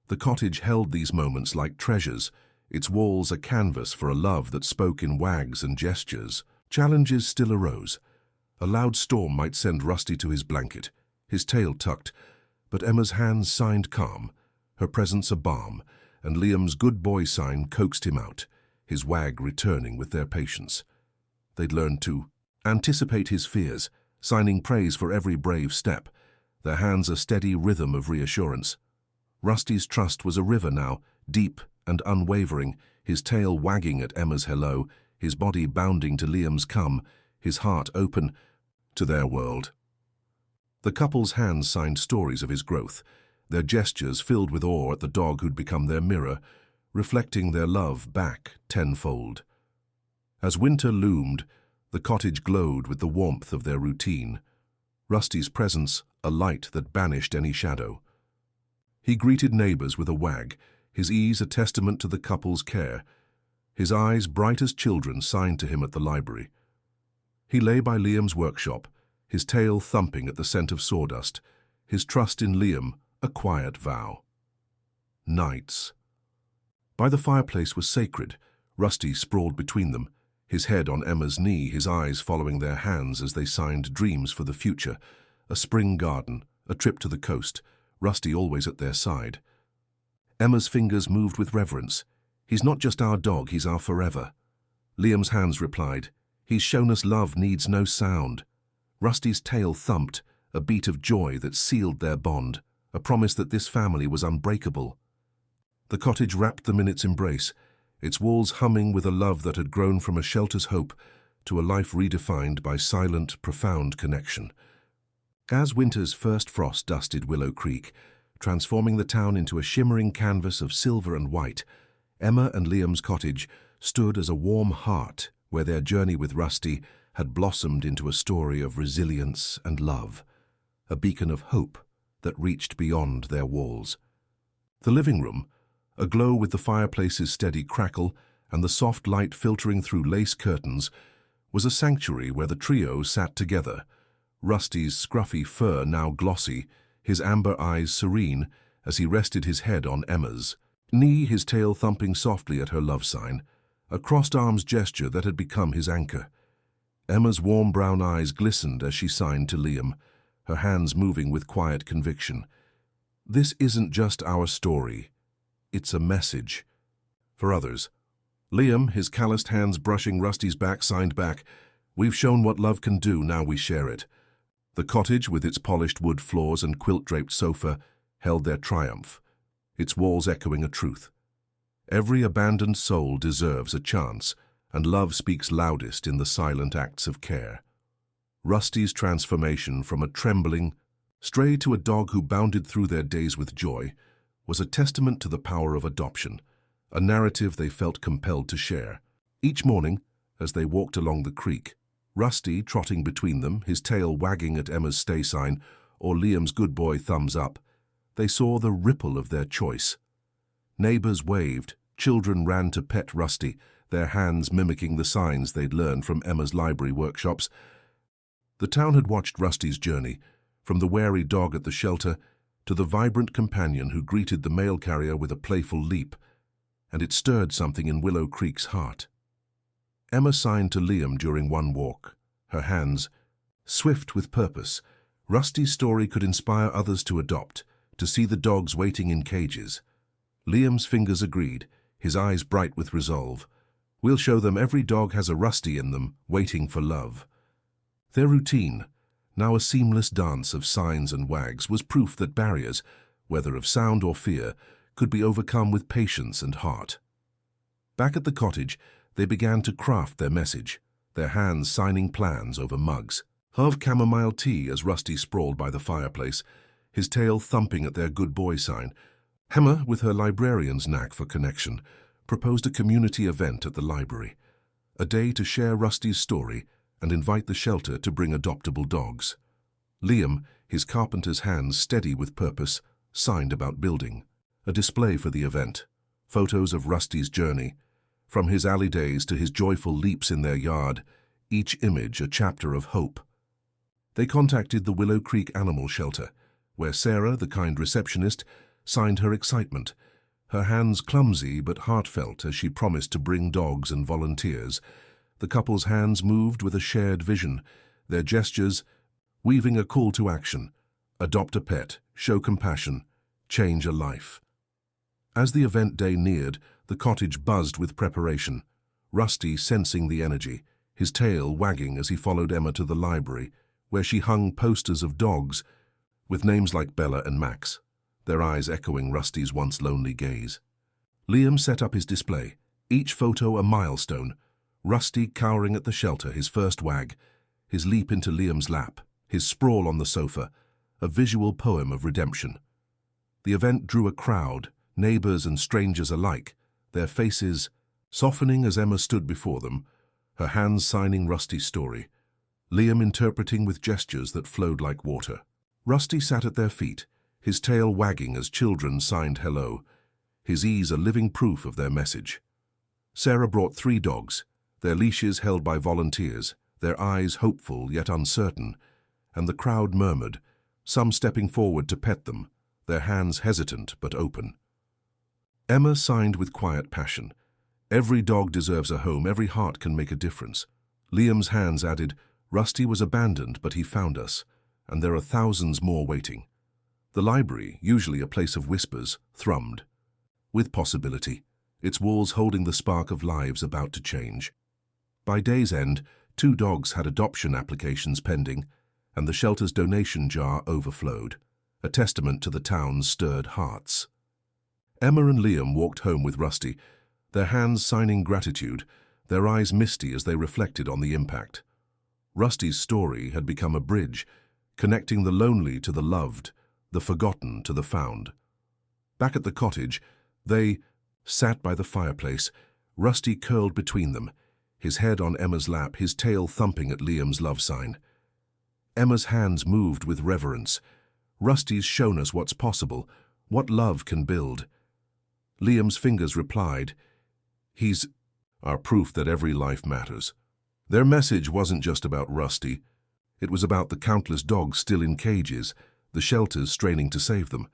Speaker 1: The cottage held these moments like treasures, its walls a canvas for a love that spoke in wags and gestures. Challenges still arose. A loud storm might send Rusty to his blanket, his tail tucked, but Emma's hands signed calm, her presence a balm, and Liam's good boy sign coaxed him out, his wag returning with their patience. They'd learned to anticipate his fears, signing praise for every brave step, their hands a steady rhythm of reassurance. Rusty's trust was a river now, deep and unwavering, his tail wagging at Emma's hello, his body bounding to Liam's come, his heart open to their world. The couple's hands signed stories of his growth, their gestures filled with awe at the dog who'd become their mirror, reflecting their love back tenfold. As winter loomed, the cottage glowed with the warmth of their routine, Rusty's presence a light that banished any shadow. He greeted neighbors with a wag, his ease a testament to the couple's care, his eyes bright as children signed to him at the library. He lay by Liam's workshop, his tail thumping at the scent of sawdust, his trust in Liam a quiet vow. Nights. By the fireplace was sacred, Rusty sprawled between them, his head on Emma's knee, his eyes following their hands as they signed dreams for the future, a spring garden, a trip to the coast, Rusty always at their side. Emma's fingers moved with reverence. "He's not just our dog, he's our forever." Liam's hands replied, "He's shown us love needs no sound." Rusty's tail thumped, a beat of joy that sealed their bond, a promise that this family was unbreakable. The cottage wrapped them in its embrace, its walls humming with a love that had grown from a shelter's hope to a life redefined by silent, profound connection. As winter's first frost dusted Willow Creek, transforming the town into a shimmering canvas of silver and white, Emma and Liam's cottage stood as a warm heart where their journey with Rusty had blossomed into a story of resilience and love, a beacon of hope that reached beyond their walls. The living room, aglow with the fireplace's steady crackle and the soft light filtering through lace curtains, was a sanctuary where the trio sat together, Rusty's scruffy fur now glossy, his amber eyes serene as he rested his head on Emma's knee, his tail thumping softly at her love sign, a crossed arms gesture that had become his anchor. Emma's warm brown eyes glistened as she signed to Liam, her hands moving with quiet conviction. "This isn't just our story. It's a message." For others, Liam, his calloused hands brushing Rusty's back, signed back, "We've shown what love can do, now we share it." The cottage, with its polished wood floors and quilt-draped sofa, held their triumph, its walls echoing a truth. Every abandoned soul deserves a chance, and love speaks loudest in the silent acts of care. Rusty's transformation from a trembling stray to a dog who bounded through their days with joy was a testament to the power of adoption, a narrative they felt compelled to share. Each morning, as they walked along the creek, Rusty trotting between them, his tail wagging at Emma's stay sign or Liam's good boy thumbs up, they saw the ripple of their choice. Neighbors waved, children ran to pet Rusty, their hands mimicking the signs they'd learned from Emma's library workshops. The town had watched Rusty's journey, from the wary dog at the shelter to the vibrant companion who greeted the mail carrier with a playful leap, and it stirred something in Willow Creek's heart. Emma signed to Liam during one walk, her hands swift with purpose. Rusty's story could inspire others to adopt, to see the dogs waiting in cages. Liam's fingers agreed, his eyes bright with resolve. "We'll show them every dog has a Rusty in them, waiting for love." Their routine, now a seamless dance of signs and wags, was proof that barriers, whether of sound or fear, could be overcome with patience and heart. Back at the cottage, they began to craft their message, their hands signing plans over mugs of chamomile tea as Rusty sprawled by the fireplace, his tail thumping at their good boy sign. Emma, with her librarian's knack for connection, proposed a community event at the library, a day to share Rusty's story and invite the shelter to bring adoptable dogs. Liam, his carpenter's hands steady with purpose, signed about building a display for the event, photos of Rusty's journey, from his alley days to his joyful leaps in their yard, each image a chapter of hope. They contacted the Willow Creek Animal Shelter, where Sarah, the kind receptionist, signed her excitement, her hands clumsy but heartfelt as she promised to bring dogs and volunteers. The couple's hands moved with a shared vision, their gestures weaving a call to action: adopt a pet, show compassion, change a life. As the event day neared, the cottage buzzed with preparation, Rusty sensing the energy, his tail wagging as he followed Emma to the library, where she hung posters of dogs with names like Bella and Max, their eyes echoing Rusty's once lonely gaze. Liam set up his display, each photo a milestone, Rusty cowering at the shelter, his first wag, his leap into Liam's lap, his sprawl on the sofa, a visual poem of redemption. The event drew a crowd, neighbors and strangers alike, their faces softening as Emma stood before them, her hands signing Rusty's story, Liam interpreting with gestures that flowed like water. Rusty sat at their feet, his tail wagging as children signed hello, his ears a living proof of their message. Sarah brought 3 dogs, their leashes held by volunteers, their eyes hopeful yet uncertain, and the crowd murmured, some stepping forward to pet them, their hands hesitant but open. Emma signed with quiet passion. Every dog deserves a home, every heart can make a difference. Liam's hands added, Rusty was abandoned, but he found us, and there are thousands more waiting. The library, usually a place of whispers, thrummed with possibility, its walls holding the spark of lives about to change. By day's end, 2 dogs had adoption applications pending, and the shelter's donation jar overflowed, a testament to the town's stirred hearts. Emma and Liam walked home with Rusty, their hands signing gratitude, their eyes misty as they reflected on the impact. Rusty's story had become a bridge, connecting the lonely to the loved, the forgotten to the found. Back at the cottage, they sat by the fireplace, Rusty curled between them, his head on Emma's lap, his tail thumping at Liam's love sign. Emma's hands moved with reverence. Rusty's shown us what's possible, what love can build. Liam's fingers replied, he's our proof that every life matters. Their message wasn't just about Rusty. It was about the countless dogs still in cages, the shelters straining to save them,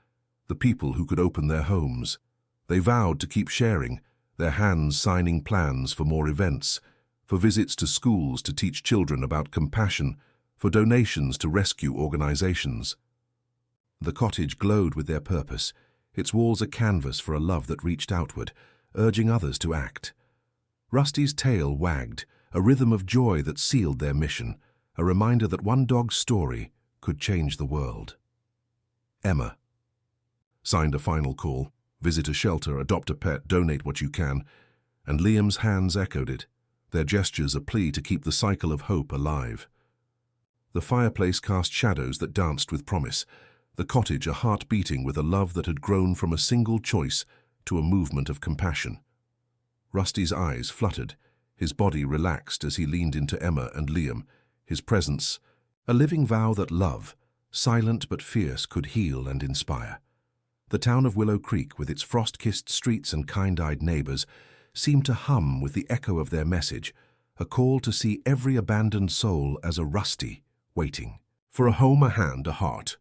Speaker 1: the people who could open their homes. They vowed to keep sharing, their hands signing plans for more events, for visits to schools to teach children about compassion, for donations to rescue organizations. The cottage glowed with their purpose, its walls a canvas for a love that reached outward, urging others to act. Rusty's tail wagged, a rhythm of joy that sealed their mission, a reminder that one dog's story could change the world. Emma signed a final call: visit a shelter, adopt a pet, donate what you can, and Liam's hands echoed it, their gestures a plea to keep the cycle of hope alive. The fireplace cast shadows that danced with promise, the cottage a heart beating with a love that had grown from a single choice to a movement of compassion. Rusty's eyes fluttered, his body relaxed as he leaned into Emma and Liam, his presence a living vow that love, silent but fierce, could heal and inspire. The town of Willow Creek, with its frost-kissed streets and kind-eyed neighbors, seemed to hum with the echo of their message, a call to see every abandoned soul as a Rusty, waiting for a home, a hand, a heart.